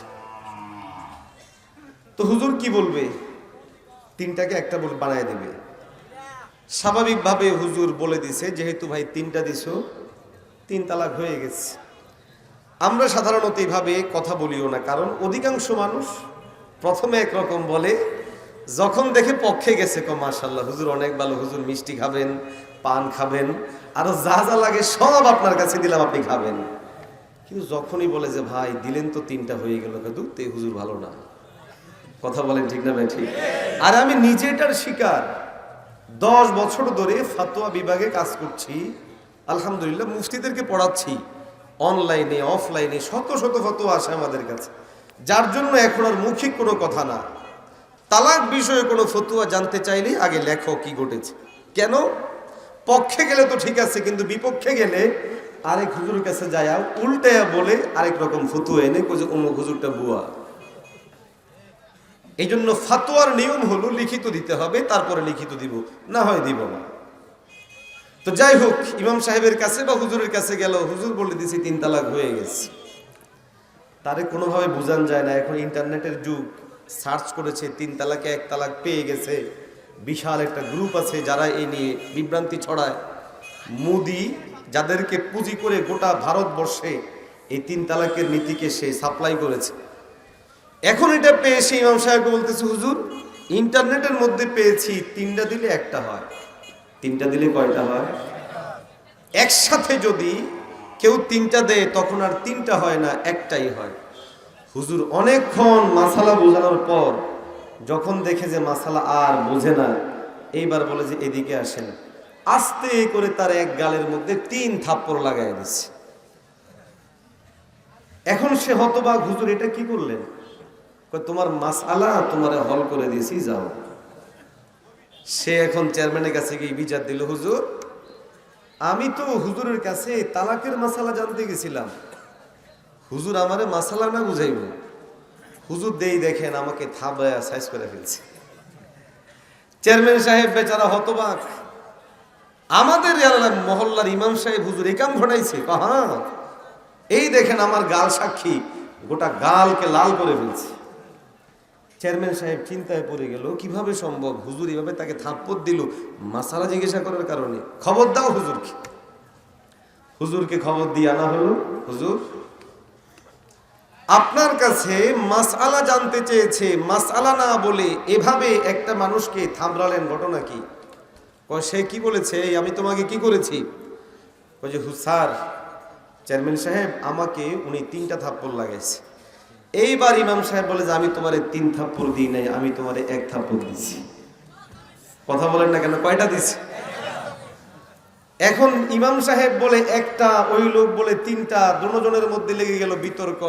তো হুজুর কি বলবে? 3টাকে একটা বানায় দেবে। স্বাভাবিকভাবে হুজুর বলে দিছে, যেহেতু ভাই 3টা দিছো, 3 তালাক হয়ে গেছে। আমরা সাধারণত এইভাবে কথা বলিও না, কারণ অধিকাংশ মানুষ প্রথমে একরকম বলে, যখন দেখে পক্ষে গেছে মাশাআল্লাহ হুজুর অনেক ভালো, হুজুর মিষ্টি খাবেন, পান খাবেন, আরো যা যা লাগে সব আপনার কাছে দিলাম, আপনি খাবেন। কিন্তু যখনই বলে যে ভাই দিলেন তো 3টা হয়ে গেল, কিন্তু তে হুজুর ভালো না। কথা বলেন ঠিক না ভাই? ঠিক। আর আমি নিজে এটার শিকার। 10 বছর ধরে ফতোয়া বিভাগে কাজ করছি, আলহামদুলিল্লাহ মুফতিদেরকে পড়াচ্ছি, অনলাইনে অফলাইনে শত শত ফতোয়া আসে আমাদের কাছে, যার জন্য এখন আর মৌখিক কোনো কথা না। তালাক বিষয়ে কোনো ফতোয়া জানতে চাইলে আগে লেখো কি ঘটেছে। কেন? পক্ষে গেলে তো ঠিক আছে, কিন্তু বিপক্ষে গেলে আরেক হুজুরের কাছে যায় উল্টায়া বলে আরেক রকম ফতোয়া এনে কই যে অমুক হুজুরটা বুয়া। এই জন্য ফাতোয়ার নিয়ম হলো লিখিত দিতে হবে, তারপরে লিখিত দিব, না হয় দিব না। তো যাই হোক, ইমাম সাহেবের কাছে বা হুজুরের কাছে গেল, হুজুর বলে দিছি 3 তালাক হয়ে গেছে। তারে কোনোভাবে বোঝান যায় না, এখন ইন্টারনেটের যুগ, সার্চ করেছে 3 তালাকে 1 তালাক পেয়ে গেছে। বিশাল একটা গ্রুপ আছে যারা এই নিয়ে বিভ্রান্তি ছড়ায়। মোদি যাদেরকে পুঁজি করে গোটা ভারতবর্ষে এই 3 তালাকের নীতিকে সে সাপ্লাই করেছে। এখন এটা পেয়ে সে ইমাম সাহেবকে বলতেছে, হুজুর ইন্টারনেটের মধ্যে পেয়েছি 3টা দিলে 1টা হয়। 3টা দিলে কয়টা হয়? একসাথে যদি কেউ 3টা দেয় তখন আর 3টা হয় না, 1টাই হয়। হুজুর অনেকক্ষণ মাসালা বোঝানোর পর যখন দেখে যে মাসালা আর বোঝে না, এইবার বলে যে এদিকে আসেন। আস্তে করে তার এক গালের মধ্যে 3 থাপ্পড় লাগাই দিচ্ছে। এখন সে হতবাক, হুজুর এটা কি করলেন? তোমার মাসআলা তোমারে হল করে দিয়েছি, যাও। সে এখন চেয়ারম্যানের কাছে গিয়ে বিচার দিল, হুজুর আমি তো হুজুরের কাছে তালাকের মাসালা জানতে গেছিলাম, হুজুর আমারে মাসালা না বুঝাইব। হুজুর দেই দেখেন আমাকে থাবায়া সাইজ করে ফেলছে। চেয়ারম্যান সাহেব বেচারা হতবাক। আমাদের মহল্লার ইমাম সাহেব হুজুর এই কাম ঘটাইছে? হ্যাঁ, এই দেখেন আমার গাল সাক্ষী, গোটা গালকে লাল করে ফেলছে। চেয়ারম্যান সাহেব চিন্তায় পড়ে গেল, কিভাবে সম্ভব? হুজুর এভাবে তাকে থাপ্পড় দিল মাসালা জিজ্ঞাসা করার কারণে। খবর দাও হুজুরকে। হুজুরকে খবর দিয়ে আনা হলো, হুজুর আপনার কাছে মাসআলা জানতে চেয়েছে, মাসআলা না বলে এভাবে একটা মানুষকে থামড়ালেন, ঘটনা কি? সে কি বলেছে? আমি তোমাকে কি করেছি? ওই যে স্যার চেয়ারম্যান সাহেব আমাকে উনি 3টা থাপ্পড় লাগাইছে। এইবার ইমাম সাহেব বলে যে আমি তোমারে 3 থাপ্পড় দিই নাই, আমি তোমারে 1 থাপ্পড় দিছি। কথা বলেন না কেন? কয়টা দিছি? এখন ইমাম সাহেব বলে 1টা, ওই লোক বলে 3টা, দুজনের মধ্যে লেগে গেল বিতর্ক।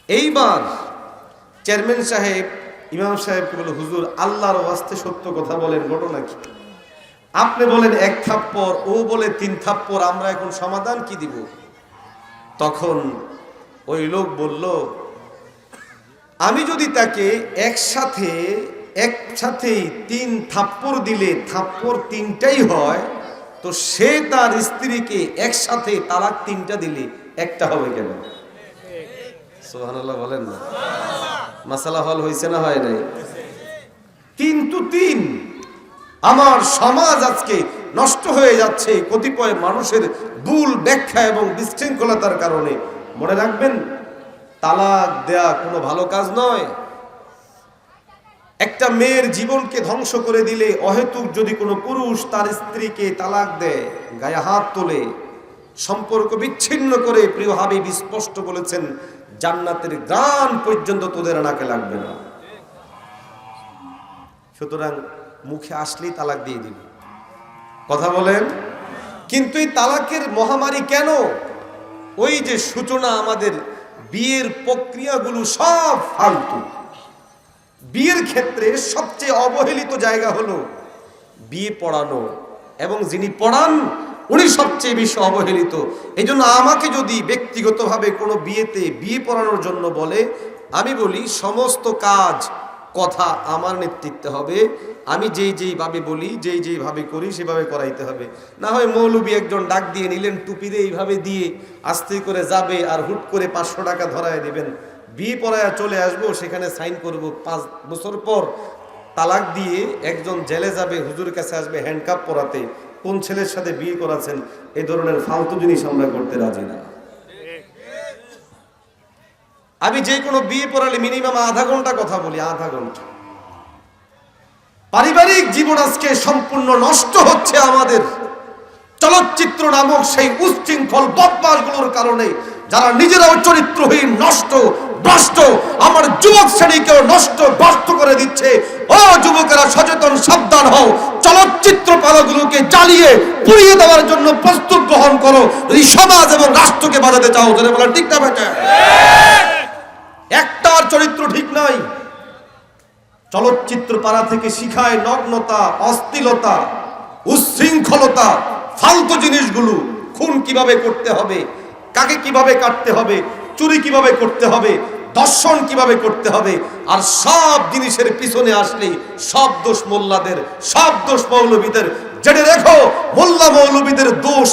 এইবার চেয়ারম্যান সাহেব ইমাম সাহেবকে বলে, হুজুর আল্লাহর ওয়াস্তে সত্য কথা বলেন, ঘটনা কি? আপনি বলেন 1 থাপ্পড়, ও বলে 3 থাপ্পড়, আমরা এখন সমাধান কি দিব? তখন ওই লোক বলল, আমি যদি তাকে একসাথেই 3 থাপ্পড় দিলে থাপ্পড় 3টাই হয়, তো সে তার স্ত্রীকে একসাথে তালাক 3টা দিলে 1টা হবে কেন? সুবহানাল্লাহ বলেন না? মাসালা হল হয়েছে না হয় নাই? 3 তো 3। আমার সমাজ আজকে নষ্ট হয়ে যাচ্ছে কতিপয় মানুষের ভুল ব্যাখ্যা এবং বিশৃঙ্খলতার কারণে। মনে রাখবেন, তালাক দেয়া কোনো ভালো কাজ নয়। একটা মেয়ের জীবনকে ধ্বংস করে দিলে, অহেতুক যদি কোনো পুরুষ তার স্ত্রীকে তালাক দেয়, গায়ে হাত তোলে, সম্পর্ক বিচ্ছিন্ন করে, প্রিয় হাবিব স্পষ্ট বলেছেন জান্নাতের গান পর্যন্ত তোদের নাকে লাগবে না। সুতরাং মুখে আসলেই তালাক দিয়ে দিবে। কথা বলেন। কিন্তু এই তালাকের মহামারী কেন? ওই যে সূচনা, আমাদের বিয়ের প্রক্রিয়াগুলো সব ফালতু। বিয়ের ক্ষেত্রে সবচেয়ে অবহেলিত জায়গা হলো বিয়ে পড়ানো, এবং যিনি পড়ান উনি সবচেয়ে বেশি অবহেলিত। এই জন্য আমাকে যদি ব্যক্তিগতভাবে কোনো বিয়েতে বিয়ে পড়ানোর জন্য বলে, আমি বলি সমস্ত কাজ কথা আমার নেতৃত্বে হবে। আমি যেইভাবে বলি, যেইভাবে করি সেভাবে করাইতে হবে। না হয় মৌলবী একজন ডাক দিয়ে নিলেন, টুপিরে এইভাবে দিয়ে আস্তে করে যাবে, আর হুট করে 500 টাকা ধরায় দিবেন, বিয়ে পড়ায় চলে আসবো, সেখানে সাইন করব, 5 বছর পর তালাক দিয়ে একজন জেলে যাবে, হুজুরের কাছে আসবে হ্যান্ডকাপ পরাতে, কোন ছেলের সাথে বিয়ে করাছেন। এই ধরনের ফালতু জিনিস আমরা করতে রাজি না। আমি যে কোনো বিয়ে পড়ালে মিনিমাম আধা ঘন্টা কথা বলি, আধা ঘন্টা। পারিবারিক জীবন আজকে সম্পূর্ণ নষ্ট হচ্ছে আমাদের চলচ্চিত্র নামক সেই উচ্ছৃঙ্খল বদমাশগুলোর কারণে, যারা নিজেরাও চরিত্রহীন, নষ্ট, ভ্রষ্ট, আমার যুবক শ্রেণীকেও নষ্ট, ভ্রষ্ট করে দিচ্ছে। ও যুবকেরা, সচেতন, সাবধান হও। চলচ্চিত্র পালাগুলোকে জ্বালিয়ে পুড়িয়ে দেওয়ার জন্য প্রস্তুত গ্রহণ করো, যদি সমাজ এবং রাষ্ট্রকে বাঁচাতে চাও। যারা বলেন ঠিক না বেটা? একটার চরিত্র ঠিক নাই। চলচ্চিত্র পাড়া থেকে শিখায় নগ্নতা, অশ্লীলতা, উচ্ছৃঙ্খলতা, ফালতু জিনিসগুলো। খুন কিভাবে করতে হবে, কাকে কিভাবে কাটতে হবে, চুরি কিভাবে করতে হবে, দর্শন কিভাবে করতে হবে। আর সব জিনিসের পিছনে আসলেই সব দোষ মোল্লাদের, সব দোষ মৌলবীদের। জেনে রেখো, মোল্লা মৌলবীদের দোষ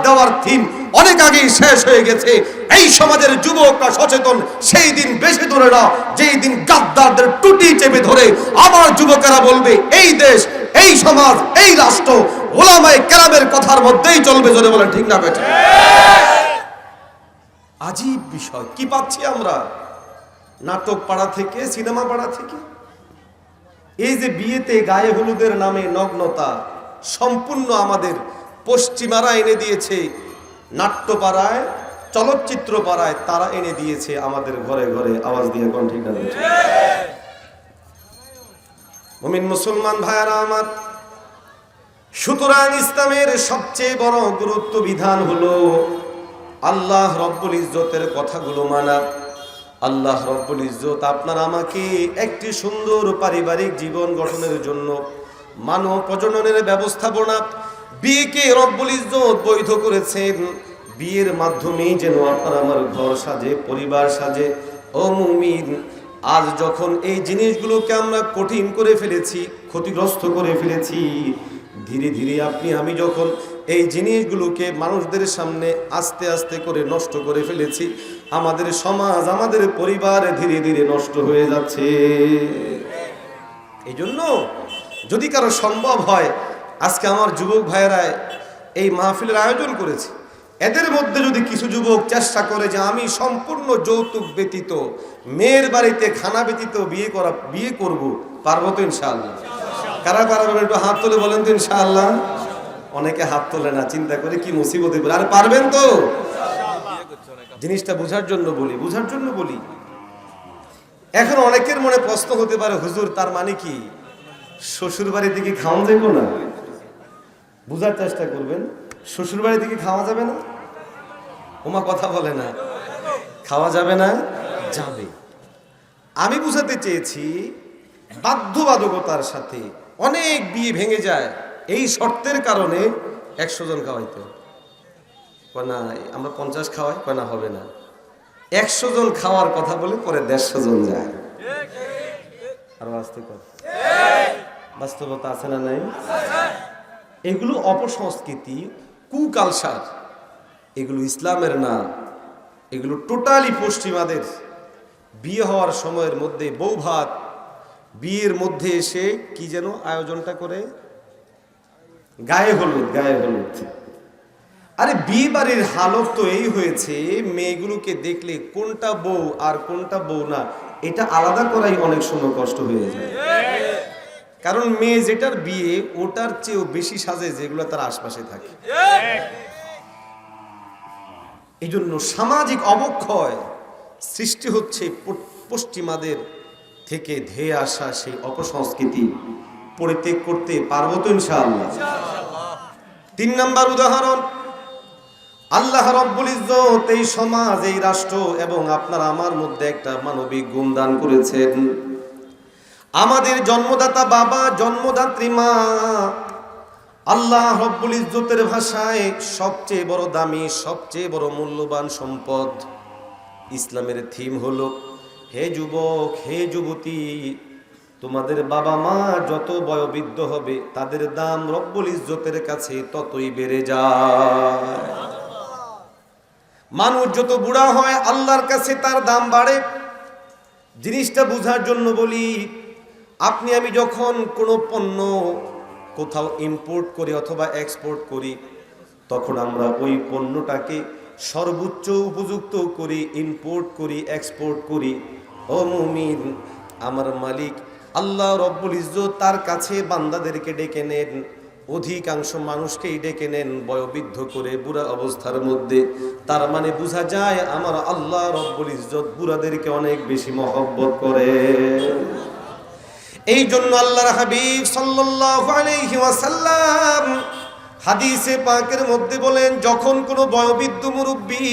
দেওয়ার থিম অনেক আগেই শেষ হয়ে গেছে। এই সমাজের যুবকরা সচেতন, সেই দিন বেশি ধরে না, যেই দিন গাদ্দারদের টুটি চেপে ধরে আমার যুবকেরা বলবে এই দেশ, এই সমাজ, এই রাষ্ট্র ওলামায়ে কেরামের কথার মধ্যেই চলবে। জোরে বলেন ঠিক না বেটা? আজীব বিষয় কি পাচ্ছি আমরা নাটক পাড়া থেকে, সিনেমা পাড়া থেকে। এই যে বিয়েতে গায়ে হলুদের নামে নগ্নতা, সম্পূর্ণ আমাদের পশ্চিমারা এনে দিয়েছে। নাট্যপাড়ায়, চলচ্চিত্র পাড়ায় তারা এনে দিয়েছে আমাদের ঘরে ঘরে। আওয়াজ দিয়ে কোন ঠিক না? মুমিন মুসলমান ভাইরা আমার, সুতরাং ইসলামের সবচেয়ে বড় গুরুত্ব বিধান হলো আল্লাহ রব্বুল ইজ্জতের কথাগুলো মানা। আল্লাহ রব্বুল ইজ্জত আপনার আমাকে একটি সুন্দর পারিবারিক জীবন গঠনের জন্য মানব প্রজননের ব্যবস্থাপনা, বিয়েকে রব্বুল ইজ্জত বৈধ করেছেন। বিয়ের মাধ্যমেই যেন আপনার আমার ঘর সাজে, পরিবার সাজে। ও মুমিন, আজ যখন এই জিনিসগুলোকে আমরা কঠিন করে ফেলেছি, ক্ষতিগ্রস্ত করে ফেলেছি, ধীরে ধীরে আপনি আমি যখন এই জিনিসগুলোকে মানুষদের সামনে আস্তে আস্তে করে নষ্ট করে ফেলেছি, আমাদের সমাজ, আমাদের পরিবার ধীরে ধীরে নষ্ট হয়ে যাচ্ছে। এই জন্য যদি কারো সম্ভব হয়, আজকে আমার যুবক ভাইয়েরা এই মাহফিলের আয়োজন করেছে, এদের মধ্যে যদি কিছু যুবক চেষ্টা করে যে আমি সম্পূর্ণ যৌতুক ব্যতীত, মেয়ের বাড়িতে খানা ব্যতীত বিয়ে করব, পারবো তো ইনশাআল্লাহ? কারা পারবেন একটু হাত তুলে বলেন তো ইনশাআল্লাহ। অনেকে হাত তোলে না, চিন্তা করে কি মুসিবতে পড়ে। আরে পারবেন তো? জিনিসটা বোঝার জন্য বলি। এখন অনেকের মনে প্রশ্ন হতে পারে, হুজুর তার মানে কি শ্বশুর বাড়ি থেকে খাওয়া যাবে না? বুঝার চেষ্টা করবেন, শ্বশুর বাড়ি থেকে খাওয়া যাবে না? ওমা কথা বলে না, খাওয়া যাবে না? যাবে। আমি বুঝাতে চেয়েছি বাধ্যবাধকতার সাথে অনেক বিয়ে ভেঙে যায় এই শর্তের কারণে। 100 জন খাওয়াইতে না, আমরা 50 খাওয়াই, না হবে না। 100 জন খাওয়ার কথা বলে পরে 150 জন যায়। আরো আসতে কর, বাস্তবতা আছে না নাই? এগুলো অপসংস্কৃতি, কুকালচার, এগুলো ইসলামের না, এগুলো টোটালি পশ্চিমাদের। বিয়ে হওয়ার সময়ের মধ্যে বউ ভাত, বিয়ের মধ্যে এসে কি যেন আয়োজনটা করে, গায়ে হলুদ। আরে বিয়ে বাড়ির হালত তো এই হয়েছে, মেয়েগুলোকে দেখলে কোনটা বউ আর কোনটা বউ না এটা আলাদা করাই অনেক সময় কষ্ট হয়ে যায়। কারণ মেয়ে যেটার বিয়ে ওটার চেয়েও বেশি সাজে যেগুলো তার আশপাশে থাকে। এই জন্য সামাজিক অবক্ষয় সৃষ্টি হচ্ছে পশ্চিমাদের থেকে ধেয়ে আসা সেই অপসংস্কৃতি পরিত্যাগ করতে পারবো তো ইনশাআল্লাহ? 3 নাম্বার উদাহরণ, আল্লাহ রাব্বুল ইজ্জত এই সমাজ, এই রাষ্ট্র এবং আপনার আমার মধ্যে একটা মানবিক গুণ দান করেছেন। আমাদের জন্মদাতা বাবা, জন্মদাত্রী মা আল্লাহ রব্বুল ইজ্জতের ভাষায় সবচেয়ে বড় দামি, সবচেয়ে বড় মূল্যবান সম্পদ। ইসলামের থিম হলো, হে যুবক, হে যুবতী, তোমাদের বাবা মা যত বয়োবৃদ্ধ হবে তাদের দাম রব্বুল ইজ্জতের কাছে ততই বেড়ে যায়। মানুষ যত বুড়া হয় আল্লাহর কাছে তার দাম বাড়ে। জিনিসটা বোঝার জন্য বলি, আপনি আমি যখন কোনো পণ্য কোথাও ইম্পোর্ট করি অথবা এক্সপোর্ট করি, তখন আমরা ওই পণ্যটাকে সর্বোচ্চ উপযুক্ত করি, ইম্পোর্ট করি, এক্সপোর্ট করি। ও মুমিন, আমার মালিক আল্লাহ রব্বুল ইজ্জত তার কাছে বান্দাদেরকে ডেকে নেন, অধিকাংশ মানুষকেই ডেকে নেন বয়োবৃদ্ধ করে, বুড়া অবস্থার মধ্যে। তার মানে বোঝা যায় আমার আল্লাহ রব্বুল ইজ্জত বুড়াদেরকে অনেক বেশি মহব্বত করে। এই জন্য আল্লাহর হাবিব সাল্লাল্লাহু আলাইহি ওয়াসাল্লাম হাদিসে পাকের মধ্যে বলেন, যখন কোনো বয়োবৃদ্ধ মুরব্বী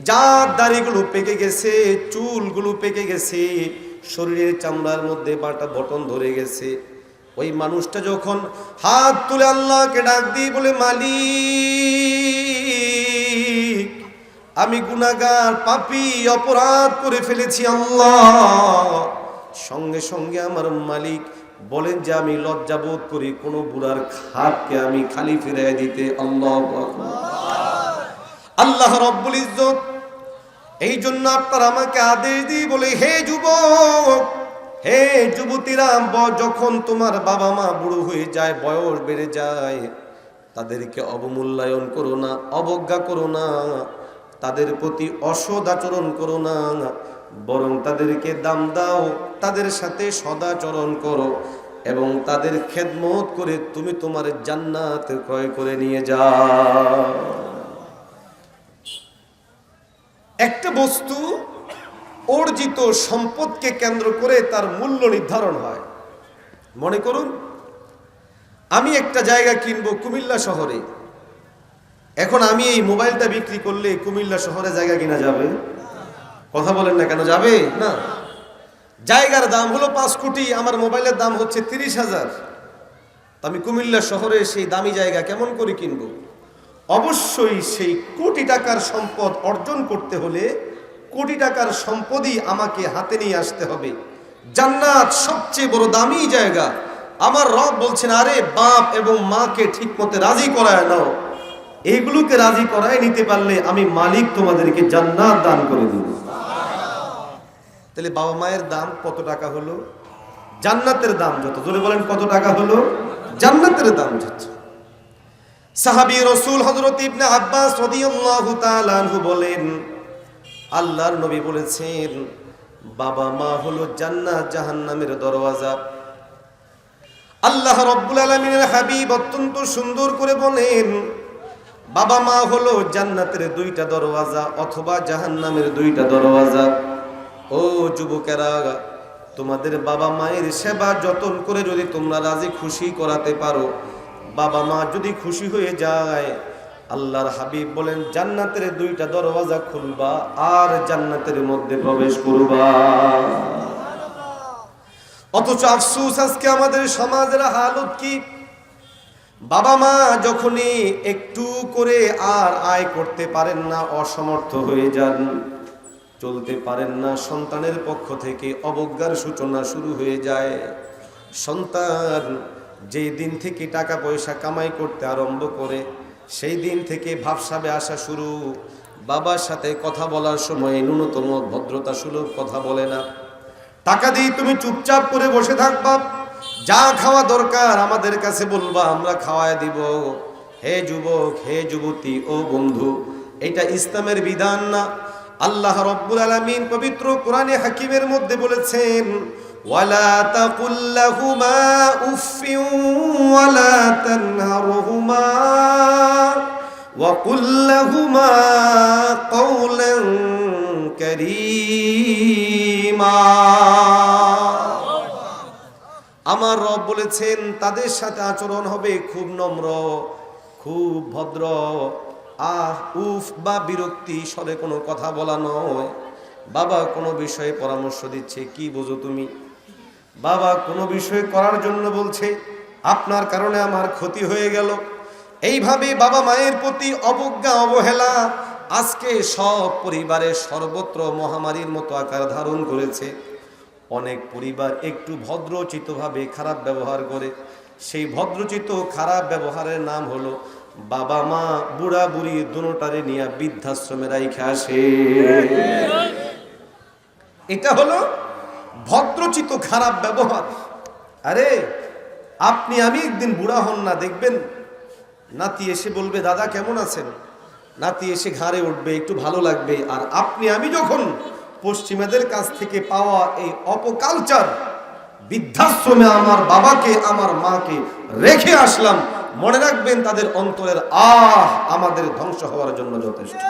যার দাড়িগুলো পেকে গেছে, চুলগুলো পেকে গেছে, শরীরের চামড়ার মধ্যে বাটা বটন ধরে গেছে, ওই মানুষটা যখন হাত তুলে আল্লাহকে ডাক দিয়ে বলে, মালিক আমি গুনাহগার, পাপী, অপরাধ করে ফেলেছি আল্লাহ, সঙ্গে সঙ্গে আমার মালিক বলেন যে আমি লজ্জাবোধ করি কোন বুড়ার খাতকে আমি খালি ফিরিয়ে দিতে। আল্লাহু আকবার। আল্লাহ রব্বুল ইজ্জত এই জন্য আপনার আমাকে আদেশ দিয়ে বলে, হে যুবক, হে যুবতীরা, যখন তোমার বাবা মা বুড়ো হয়ে যায়, বয়স বেড়ে যায়, তাদেরকে অবমূল্যায়ন করো না, অবজ্ঞা করো না, তাদের প্রতি অসৎ আচরণ করো না, বরং তাদেরকে দাম দাও, তাদের সাথে সদাচরণ করো এবং তাদের খেদমত করে তুমি তোমার জান্নাত ক্রয় করে নিয়ে যাও। একটা বস্তু অর্জিত সম্পদকে কেন্দ্র করে তার মূল্য নির্ধারণ হয়। মনে করুন আমি একটা জায়গা কিনবো কুমিল্লা শহরে, এখন আমি এই মোবাইলটা বিক্রি করলে কুমিল্লা শহরে জায়গা কিনা যাবে? কথা বলেন না কেন, যাবে না? জায়গার দাম হলো 5 কোটি, আমার মোবাইলের দাম হচ্ছে 30,000, আমি কুমিল্লা শহরে সেই দামি জায়গা কেমন করে কিনবো? অবশ্যই সেই কোটি টাকার সম্পদ অর্জন করতে হলে কোটি টাকার সম্পদই আমাকে হাতে নিয়ে আসতে হবে। জান্নাত সবচেয়ে বড় দামি জায়গা। আমার রব বলছেন, আরে বাপ এবং মাকে ঠিক মতো রাজি করায় নাও, এইগুলোকে রাজি করায় নিতে পারলে আমি মালিক তোমাদেরকে জান্নাত দান করে দেব। তাহলে বাবা মায়ের দাম কত টাকা হলো? জান্নাতের দাম যত। জোরে বলেন, কত টাকা হলো? জান্নাতের দাম যত। সাহাবী রাসূল হযরত ইবনে আব্বাস রাদিয়াল্লাহু তাআলা আনহু বলেন, আল্লাহর নবী বলেছেন, বাবা মা হলো জান্নাত জাহান্নামের দরওয়াজা। আল্লাহ রাব্বুল আলামিনের হাবিব অত্যন্ত সুন্দর করে বলেন, বাবা মা হলো জান্নাতের 2টা দরওয়াজা অথবা জাহান্নামের 2টা দরওয়াজা। ও যুবকেরা, তোমাদের বাবা মায়ের সেবা যতন করে যদি তোমরা রাজি খুশি করাতে পারো, বাবা মা যদি খুশি হয়ে যায়, আল্লাহর হাবিব বলেন জান্নাতের 2টা দরওয়াজা খুলবা আর জান্নাতের মধ্যে প্রবেশ করবা। অথচ আফসোস, আজকে আমাদের সমাজের হালত কি? বাবা মা যখনই একটু করে আর আয় করতে পারেন না, অসমর্থ হয়ে যান, চলতে পারেন না, সন্তানের পক্ষ থেকে অবজ্ঞার সূচনা শুরু হয়ে যায়। সন্তান যেই দিন থেকে টাকা পয়সা কামাই করতে আরম্ভ করে, সেই দিন থেকে ভাবসাবে আসা শুরু। বাবার সাথে কথা বলার সময় ন্যূনতম ভদ্রতা সুলভ কথা বলে না। টাকা দিয়ে তুমি চুপচাপ করে বসে থাকবা, যা খাওয়া দরকার আমাদের কাছে বলবা, আমরা খাওয়ায় দিব। হে যুবক, হে যুবতী, ও বন্ধু, এটা ইসলামের বিধান না। আল্লাহ রাব্বুল আলামিন পবিত্র কোরআনে হাকিমের মধ্যে বলেছেন, ওয়ালা তাকুল লাহুমা উফফিন ওয়ালা তানহারহুমা ওয়া কুল লাহুমা কওলান কারীমা। আমার রব বলেছেন তাদের সাথে আচরণ হবে খুব নম্র, খুব ভদ্র। উফ বা বিরক্তি স্বরে কোনো কথা বলা নয়। বাবা কোনো বিষয়ে পরামর্শ দিচ্ছে, কি বোঝো তুমি? বাবা কোনো বিষয় করার জন্য বলছে, আপনার কারণে আমার ক্ষতি হয়ে গেল। এইভাবে বাবা মায়ের প্রতি অবজ্ঞা অবহেলা আজকে সব পরিবারে সর্বত্র মহামারীর মতো আকার ধারণ করেছে। অনেক পরিবার একটু ভদ্রচিতভাবে খারাপ ব্যবহার করে, সেই ভদ্রচিত খারাপ ব্যবহারের নাম হলো বাবা মা বুড়া বুড়ি দুটারে নিয়ে বৃদ্ধাশ্রমে রাইখা আসে। এটা হলো ভদ্রচিত খারাপ ব্যবহার। আরে আপনি আমি একদিন বুড়া হন না, দেখবেন নাতি এসে বলবে দাদা কেমন আছেন, নাতি এসে ঘাড়ে উঠবে, একটু ভালো লাগবে। আর আপনি আমি যখন পশ্চিমাদের কাছ থেকে পাওয়া এই অপকালচার বৃদ্ধাশ্রমে আমার বাবাকে আমার মাকে রেখে আসলাম, মনে রাখবেন তাদের অন্তরের আমাদের ধ্বংস হওয়ার জন্য যথেষ্ট।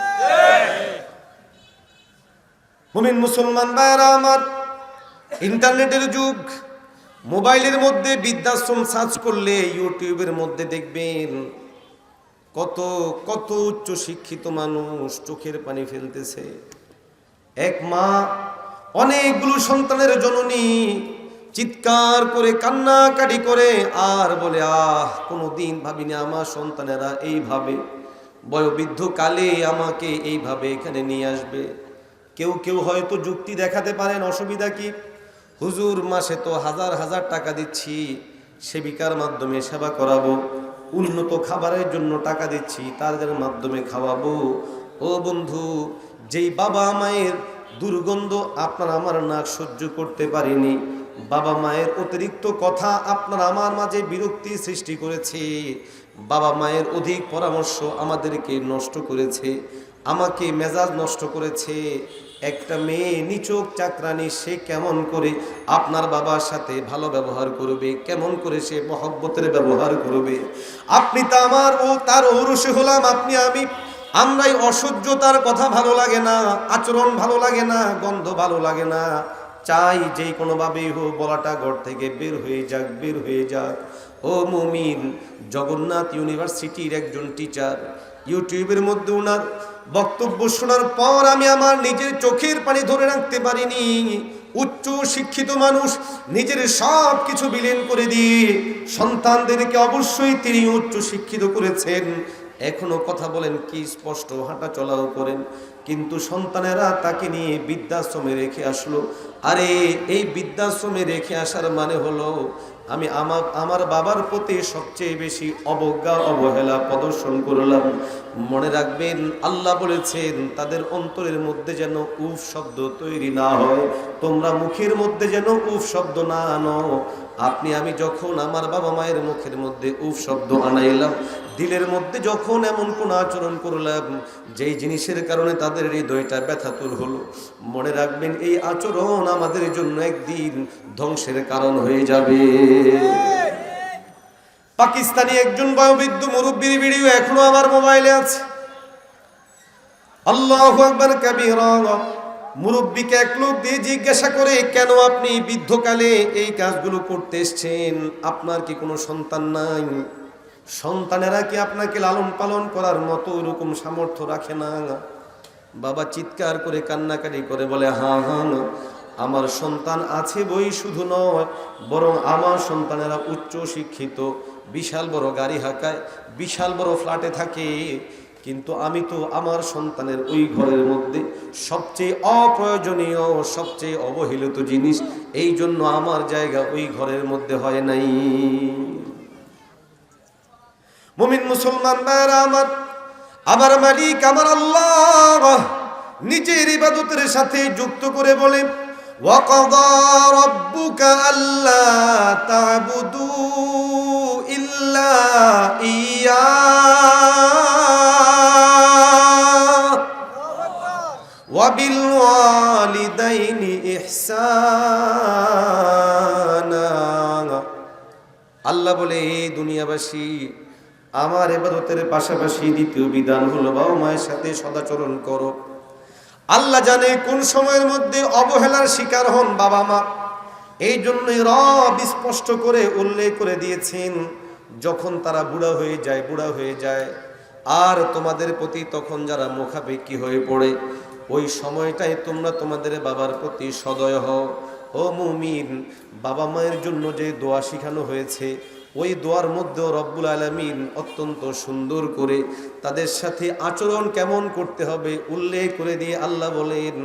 মুমিন মুসলমান ভাইরা আমার, ইন্টারনেটের যুগ, মোবাইলের মধ্যে বৃদ্ধাশ্রম সার্চ করলে ইউটিউবের মধ্যে দেখবেন কত কত উচ্চ শিক্ষিত মানুষ চোখের পানি ফেলতেছে। এক মা অনেকগুলো সন্তানের জননী চিৎকার করে কান্নাকাটি করে আর বলে কোনোদিন ভাবিনি আমার সন্তানেরা এইভাবে বয়োবৃদ্ধ কালে আমাকে এইভাবে এখানে নিয়ে আসবে। কেউ কেউ হয়তো যুক্তি দেখাতে পারেন, অসুবিধা কি, হুজুর মাসে তো হাজার হাজার টাকা দিচ্ছি, সেবিকার মাধ্যমে সেবা করাবো, উন্নত খাবারের জন্য টাকা দিচ্ছি, তাদের মাধ্যমে খাওয়াবো। ও বন্ধু, যেই বাবা মায়ের দুর্গন্ধ আপনার আমার নাক সহ্য করতে পারিনি, বাবা মায়ের অতিরিক্ত কথা আপনার আমার মাঝে বিরক্তি সৃষ্টি করেছে, বাবা মায়ের অধিক পরামর্শ আমাদেরকে নষ্ট করেছে, আমাকে মেজাজ নষ্ট করেছে। একটা মেয়ে নিচক চাকরানি, সে কেমন করে আপনার বাবার সাথে ভালো ব্যবহার করবে, কেমন করে সে মহব্বতের ব্যবহার করবে। আপনি তা আমার ও তার ঔরসে হলাম, আপনি আমি, আমরাই অসহ্য, তার কথা ভালো লাগে না, আচরণ ভালো লাগে না, গন্ধ ভালো লাগে না, চাই যেই কোনোভাবেই হোক বলাটা ঘর থেকে বের হয়ে যাক, বের হয়ে যাক। ও মুমিন, জগন্নাথ ইউনিভার্সিটির একজন টিচার, ইউটিউবের মধ্যে ওনার বক্তব্য শোনার পর আমি আমার নিজের চোখের পানি ধরে রাখতে পারিনি। উচ্চ শিক্ষিত মানুষ নিজের সব কিছু বিলীন করে দিয়ে সন্তানদেরকে অবশ্যই তিনি উচ্চ শিক্ষিত করেছেন, এখনো কথা বলেন কি স্পষ্ট হাঁটা চলাও করেন, কিন্তু সন্তানেরা তাকে নিয়ে বৃদ্ধাশ্রমে রেখে আসলো। আরে এই বৃদ্ধাশ্রমে রেখে আসার মানে হলো আমি আমার বাবার প্রতি সবচেয়ে বেশি অবজ্ঞা অবহেলা প্রদর্শন করলাম। মনে রাখবেন, আল্লাহ বলেছেন তাদের অন্তরের মধ্যে যেন উফ শব্দ তৈরি না হয়, তোমরা মুখের মধ্যে যেন উফ শব্দ না আনো। আপনি আমি যখন আমার বাবা মায়ের মুখের মধ্যে উফ শব্দ আনাইলাম, দিলের মধ্যে যখন এমন কোন আচরণ করলাম যেই জিনিসের কারণে তাদের হৃদয়টা ব্যথাতুর হলো, মনে রাখবেন এই আচরণ আমাদের জন্য একদিন ধ্বংসের কারণ হয়ে যাবে। পাকিস্তানি একজন বয়োবৃদ্ধ মুরব্বীর ভিডিও এখনো আমার মোবাইলে আছে। আল্লাহু আকবার কাবীরা। মুরব্বীকে এক লোক দিয়ে জিজ্ঞাসা করে, কেন আপনি বৃদ্ধকালে এই কাজগুলো করতে এসেছেন? আপনার কি কোনো সন্তান নাই? সন্তানেরা কি আপনাকে লালন পালন করার মতো এরকম সামর্থ্য রাখে না? বাবা চিৎকার করে কান্নাকাটি করে বলে, হ্যাঁ হ্যাঁ, আমার সন্তান আছে বই শুধু নয়, বরং আমার সন্তানেরা উচ্চ শিক্ষিত, বিশাল বড় গাড়ি হাঁকায়, বিশাল বড় ফ্ল্যাটে থাকে, কিন্তু আমি তো আমার সন্তানের ওই ঘরের মধ্যে সবচেয়ে অপ্রয়োজনীয়, সবচেয়ে অবহেলিত জিনিস, এই জন্য আমার জায়গা ওই ঘরের মধ্যে হয় নাই। মুমিন মুসলমান ভাইরা আমার, আমার মালিক আমার আল্লাহ নিজের ইবাদতের সাথে যুক্ত করে বলে, ওয়াকাদা রাব্বুকা আল্লা তা'বুদু ইল্লা ইয়্যাহু ওয়া বিল ওয়ালিদাইনি ইহসানা। আল্লাহ বলে, এই দুনিয়াবাসী, আমার ইবাদতের পাশাপাশি দ্বিতীয় বিধান হলো বাবা মায়ের সাথে সদাচরণ করো। আল্লাহ জানে কোন সময়ের মধ্যে অবহেলার শিকার হন বাবা মা, এই জন্যই রব স্পষ্ট করে উল্লেখ করে দিয়েছেন, যখন তারা বুড়া হয়ে যায় আর তোমাদের প্রতি তখন যারা মুখাপেক্ষী হয়ে পড়ে, ওই সময়টাই তোমরা তোমাদের বাবার প্রতি সদয় হও। ও মুমিন, বাবা মায়ের জন্য যে দোয়া শিখানো হয়েছে, ওই দোয়ার মধ্যেও রব্বুল আলামিন অত্যন্ত সুন্দর করে তাদের সাথে আচরণ কেমন করতে হবে উল্লেখ করে দিয়ে আল্লাহ বলেন,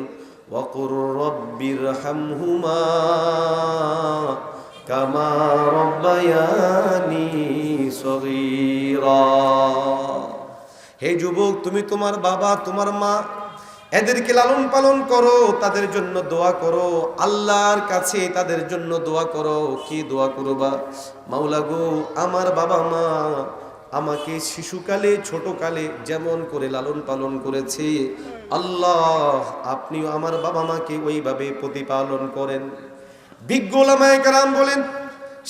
ওয়াকুর রব্বিরহামহুমা কামা রব্বায়ানি সগীরা। হে যুবক, তুমি তোমার বাবা তোমার মা এদেরকে লালন পালন করো, তাদের জন্য দোয়া করো, আল্লাহর কাছে তাদের জন্য দোয়া করো। কি দোয়া করবা? মাওলা গো, আমার বাবা মা আমাকে শিশুকালে ছোটকালে যেমন করে লালন পালন করেছে, আল্লাহ আপনিও আমার বাবা মাকে ওইভাবে প্রতিপালন করেন। বিজ্ঞ উলামায়ে কেরাম বলেন,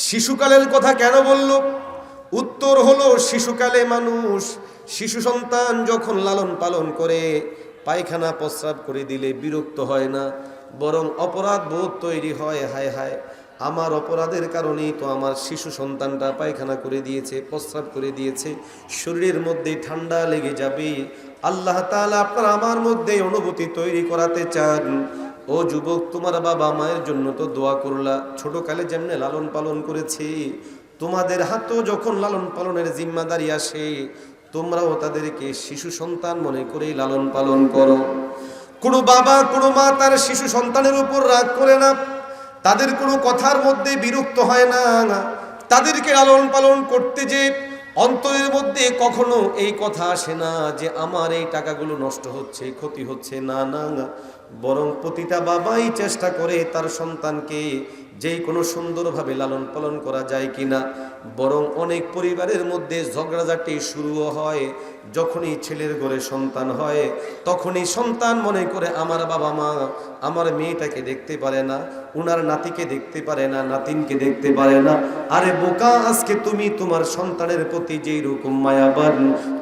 শিশুকালের কথা কেন বলল? উত্তর হলো, শিশুকালে মানুষ শিশু সন্তান যখন লালন পালন করে পায়খানা প্রস্রাব করে দিলে বিরক্ত হয় না, বরং অপরাধ বোধ তৈরি হয়। হায় হায়, আমার অপরাধের কারণেই তো আমার শিশু সন্তানটা পায়খানা করে দিয়েছে, প্রস্রাব করে দিয়েছে, শরীরের মধ্যে ঠান্ডা লেগে যাবে। আল্লাহ তাআলা আপনার আমার মধ্যে অনুভূতি তৈরি করাতে চান। ও যুবক, তোমার বাবা মায়ের জন্য তো দোয়া করলা, ছোটকালে যেমনে লালন পালন করেছে, তোমাদের হাতেও যখন লালন পালনের জিম্মাদারি আসে, তোমরাও তাদেরকে শিশু সন্তান মনে করেই লালন পালন করো। কোনো বাবা কোনো মা তার শিশু সন্তানের উপর রাগ করে না, তাদের কোনো কথার মধ্যে বিরক্ত হয় না, তাদেরকে লালন পালন করতে যে অন্তরের মধ্যে কখনো এই কথা আসে না যে আমার এই টাকাগুলো নষ্ট হচ্ছে, ক্ষতি হচ্ছে, না না না, বরং প্রতিটা বাবাই চেষ্টা করে তার সন্তানকে যেই কোনো সুন্দরভাবে লালন পালন করা যায় কিনা। বরং অনেক পরিবারের মধ্যে ঝগড়াঝাটি শুরুও হয় যখনই ছেলের ঘরে সন্তান হয়, তখনই সন্তান মনে করে আমার বাবা মা আমার মেয়েটাকে দেখতে পারে না, উনার নাতিকে দেখতে পারে না, নাতিনকে দেখতে পারে না। আরে বোকা, আজকে তুমি তোমার সন্তানের প্রতি যেই রকম মায়াবান,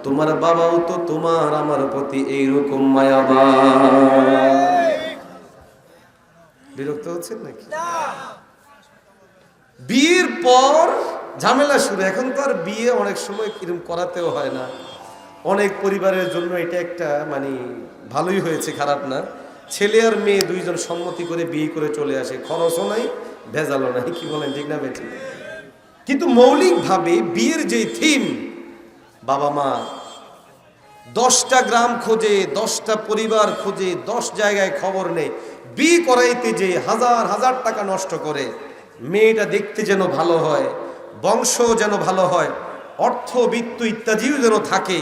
তোমার বাবাও তো তোমার আমার প্রতি এইরকম মায়াবান। বিরক্ত হচ্ছেন নাকি? বিয়ের পর ঝামেলা শুরু। এখন তো আর বিয়ে অনেক সময় কিরকম করাতেও হয় না। অনেক পরিবারের জন্য এটা একটা মানে ভালোই হয়েছে, খারাপ না। ছেলে আর মেয়ে দুইজন সম্মতি করে বিয়ে করে চলে আসে, খরচও নাই, ভেজালও নাই। কি বলেন, ঠিক না বেঠিক? কিন্তু মৌলিকভাবে বিয়ের যে থিম, বাবা মা 10টা গ্রাম খোঁজে, 10টা পরিবার খোঁজে, 10 জায়গায় খবর নেই, বিয়ে করাইতে যে হাজার হাজার টাকা নষ্ট করে। মেয়েটা দেখতে যেন ভালো হয়, বংশ যেন ভালো হয়, অর্থ বিত্ত ইত্যাদিও যেন থাকে,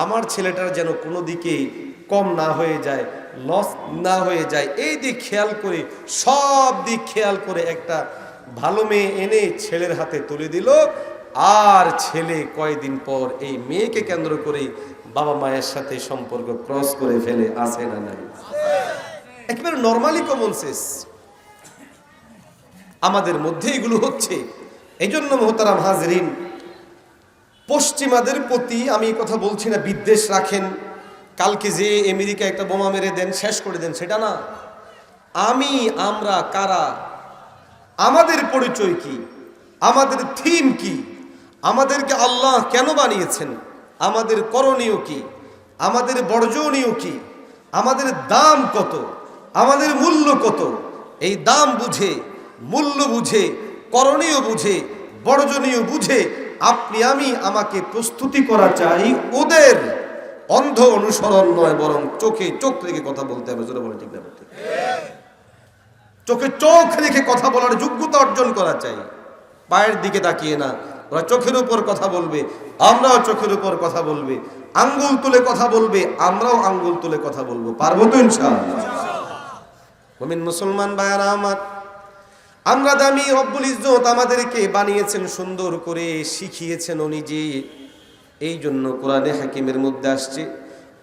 আমার ছেলেটার যেন কোনো দিকে কম না হয়ে যায়, লস না হয়ে যায়, এই দিক খেয়াল করে, সব দিক খেয়াল করে একটা ভালো মেয়ে এনে ছেলের হাতে তুলে দিল। আর ছেলে কয়েকদিন পর এই মেয়েকে কেন্দ্র করে বাবা মায়ের সাথে সম্পর্ক ক্রস করে ফেলে। আছে না নাই? একেবারে নরমালি কমন সেন্স আমাদের মধ্যে এগুলো হচ্ছে। এই জন্য মোহতারাম হাজরিন, পশ্চিমাদের প্রতি আমি কথা বলছি না বিদ্বেষ রাখেন, কালকে যে আমেরিকা একটা বোমা মেরে দেন, শেষ করে দেন, সেটা না। আমরা কারা, আমাদের পরিচয় কি, আমাদের থিম কি, আমাদেরকে আল্লাহ কেন বানিয়েছেন, আমাদের করণীয় কি, আমাদের বর্জনীয় কি, আমাদের দাম কত, আমাদের মূল্য কত, এই দাম বুঝে, মূল্য বুঝে, করণীয় বুঝে, বর্জনীয় বুঝে আপনি আমি আমাকে প্রস্তুতি করা চাই। ওদের অন্ধ অনুসরণ নয়, বরং চোখে চোখ রেখে কথা বলতে হবে। জোরে বলে ঠিক না? চোখে চোখ রেখে কথা বলার যোগ্যতা অর্জন করা চাই। পায়ের দিকে তাকিয়ে না। ওরা চোখের উপর কথা বলবে, আমরাও চোখের উপর কথা বলবে, আঙ্গুল তুলে কথা বলবে, আমরাও আঙ্গুল তুলে কথা বলবো। পারবো তো ইনশাআল্লাহ? মুমিন মুসলমান ভাইরা আমার, আমরা দামি রব্বুল ইজ্জত আমাদেরকে বানিয়েছেন সুন্দর করে, শিখিয়েছেন ও নিজে। এই জন্য কোরআনে হাকিমের মধ্যে আসছে,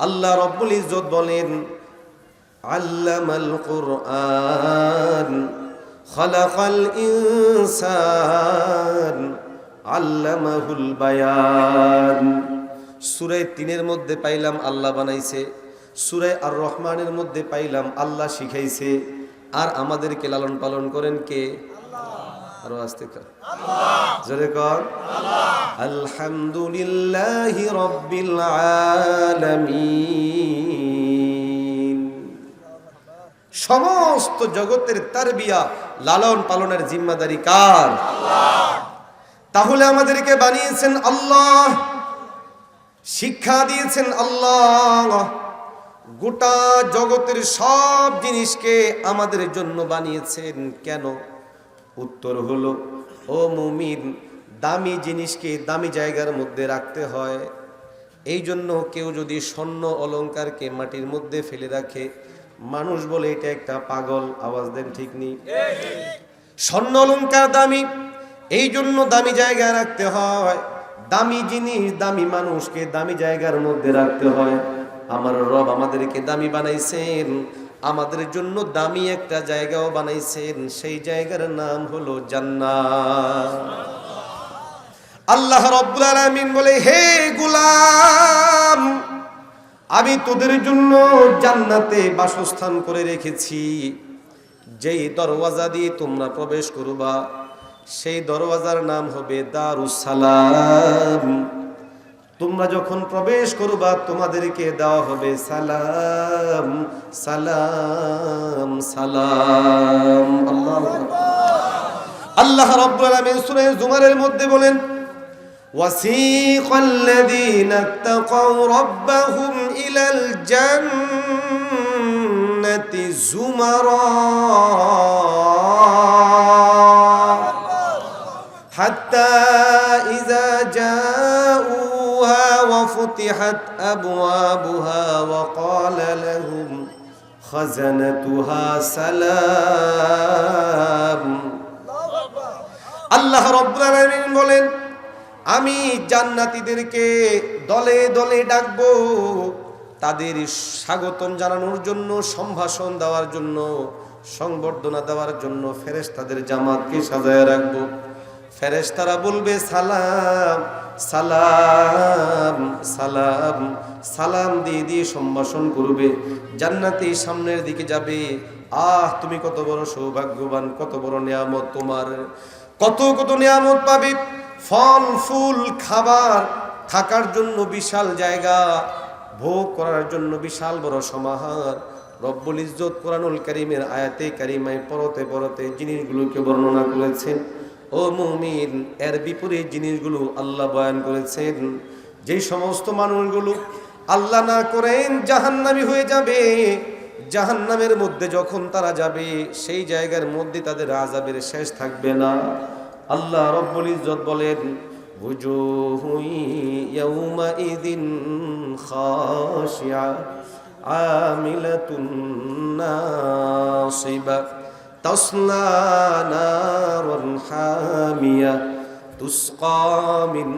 আল্লাহ রব্বুল ইজ্জত বলেন, আল্লামাল কুরআন খালাকাল ইনসান আল্লামাহুল বায়ান। সূরা 3-এর মধ্যে পাইলাম আল্লাহ বানাইছে, সূরা আর রহমানের মধ্যে পাইলাম আল্লাহ শিখাইছে। আর আমাদেরকে লালন পালন করেন কে? আল্লাহ। আরো আস্তে কর, জোরে কর, আলহামদুলিল্লাহি রাব্বিল আলামিন। সমস্ত জগতের তারবিয়া লালন পালনের জিম্মাদারি কার? আল্লাহ। তাহলে আমাদেরকে বানিয়েছেন আল্লাহ, শিক্ষা দিয়েছেন আল্লাহ। গোটা জগতের সব জিনিসকে আমাদের জন্য বানিয়েছেন কেন? উত্তর হলো, ও মুমিন, দামি জিনিসকে দামি জায়গার মধ্যে রাখতে হয়। এই জন্য কেউ যদি স্বর্ণ অলংকারকে মাটির মধ্যে ফেলে রাখে, মানুষ বলে এটা একটা পাগল। আওয়াজ দেন, ঠিক নেই? স্বর্ণ অলংকার দামি, এই জন্য দামি জায়গায় রাখতে হয়। দামি জিনিস দামি মানুষকে দামি জায়গার মধ্যে রাখতে হয়। আমার রব আমাদেরকে দামি বানাইছেন, আমাদের জন্য দামি একটা জায়গাও বানাইছেন। সেই জায়গার নাম হলো জান্নাত। আল্লাহ রাব্বুল আলামিন বলে, হে গোলাম, আমি তোদের জন্য জান্নাতে বাসস্থান করে রেখেছি। যেই দরওয়াজা দিয়ে তোমরা প্রবেশ করবা, সেই দরওয়াজার নাম হবে দারুস সালাম। তোমরা যখন প্রবেশ করবা, তোমাদেরকে দেওয়া হবে সালাম সালাম সালাম। আল্লাহ রাব্বুল আলামিন সূরা জুমারের মধ্যে বলেন, ওয়াসিকাল্লাযীনা তাকাউ রাব্বাহুম ইলাল জান্নাতি যুমারা হাত্তা ইযা জাউহা ওয়া ফুতিহাত আবওয়াবুহা ওয়া ক্বালা লাহুম খাযানাতুহা সালাম। আল্লাহ রাব্বুল আলামিন বলেন, আমি জান্নাতীদেরকে দলে দলে ডাকবো, তাদের স্বাগতম জানানোর জন্য, সম্ভাষণ দেওয়ার জন্য, সংবর্ধনা দেওয়ার জন্য ফেরেশতাদের জামাতকে সাজায় রাখবো। ফেরেশতারা বলবে সালাম সালাম সালাম, সালাম দিয়ে দিয়ে সম্ভাষণ করবে। জান্নাতি সামনের দিকে যাবে, আহ তুমি কত বড় সৌভাগ্যবান, কত বড় নিয়ামত তোমার, কত কত নিয়ামত পাবে। ফল ফুল, খাবার, থাকার জন্য বিশাল জায়গা, ভোগ করার জন্য বিশাল বড় সমাহার। রব্বুল ইজ্জত কোরআনুল কারীমের আয়াতে কারিমায় পরতে পরতে জিনিসগুলোকে বর্ণনা করেছেন। ও মুমিন, এর বিপরীত জিনিসগুলো আল্লাহ বয়ান করেছেন। যে সমস্ত মানুষগুলো আল্লাহ না করেন জাহান্নামী হয়ে যাবে, জাহান্নামের মধ্যে যখন তারা যাবে, সেই জায়গার মধ্যে তাদের আযাবের শেষ থাকবে না। আল্লাহ রব্বুল ইজ্জত বলেন, ওজুহু ইয়াউমাইযিন খাশিয়া আমিলাতুন নাসিবা তাসলা নারুন হামিয়া তুসকা মিন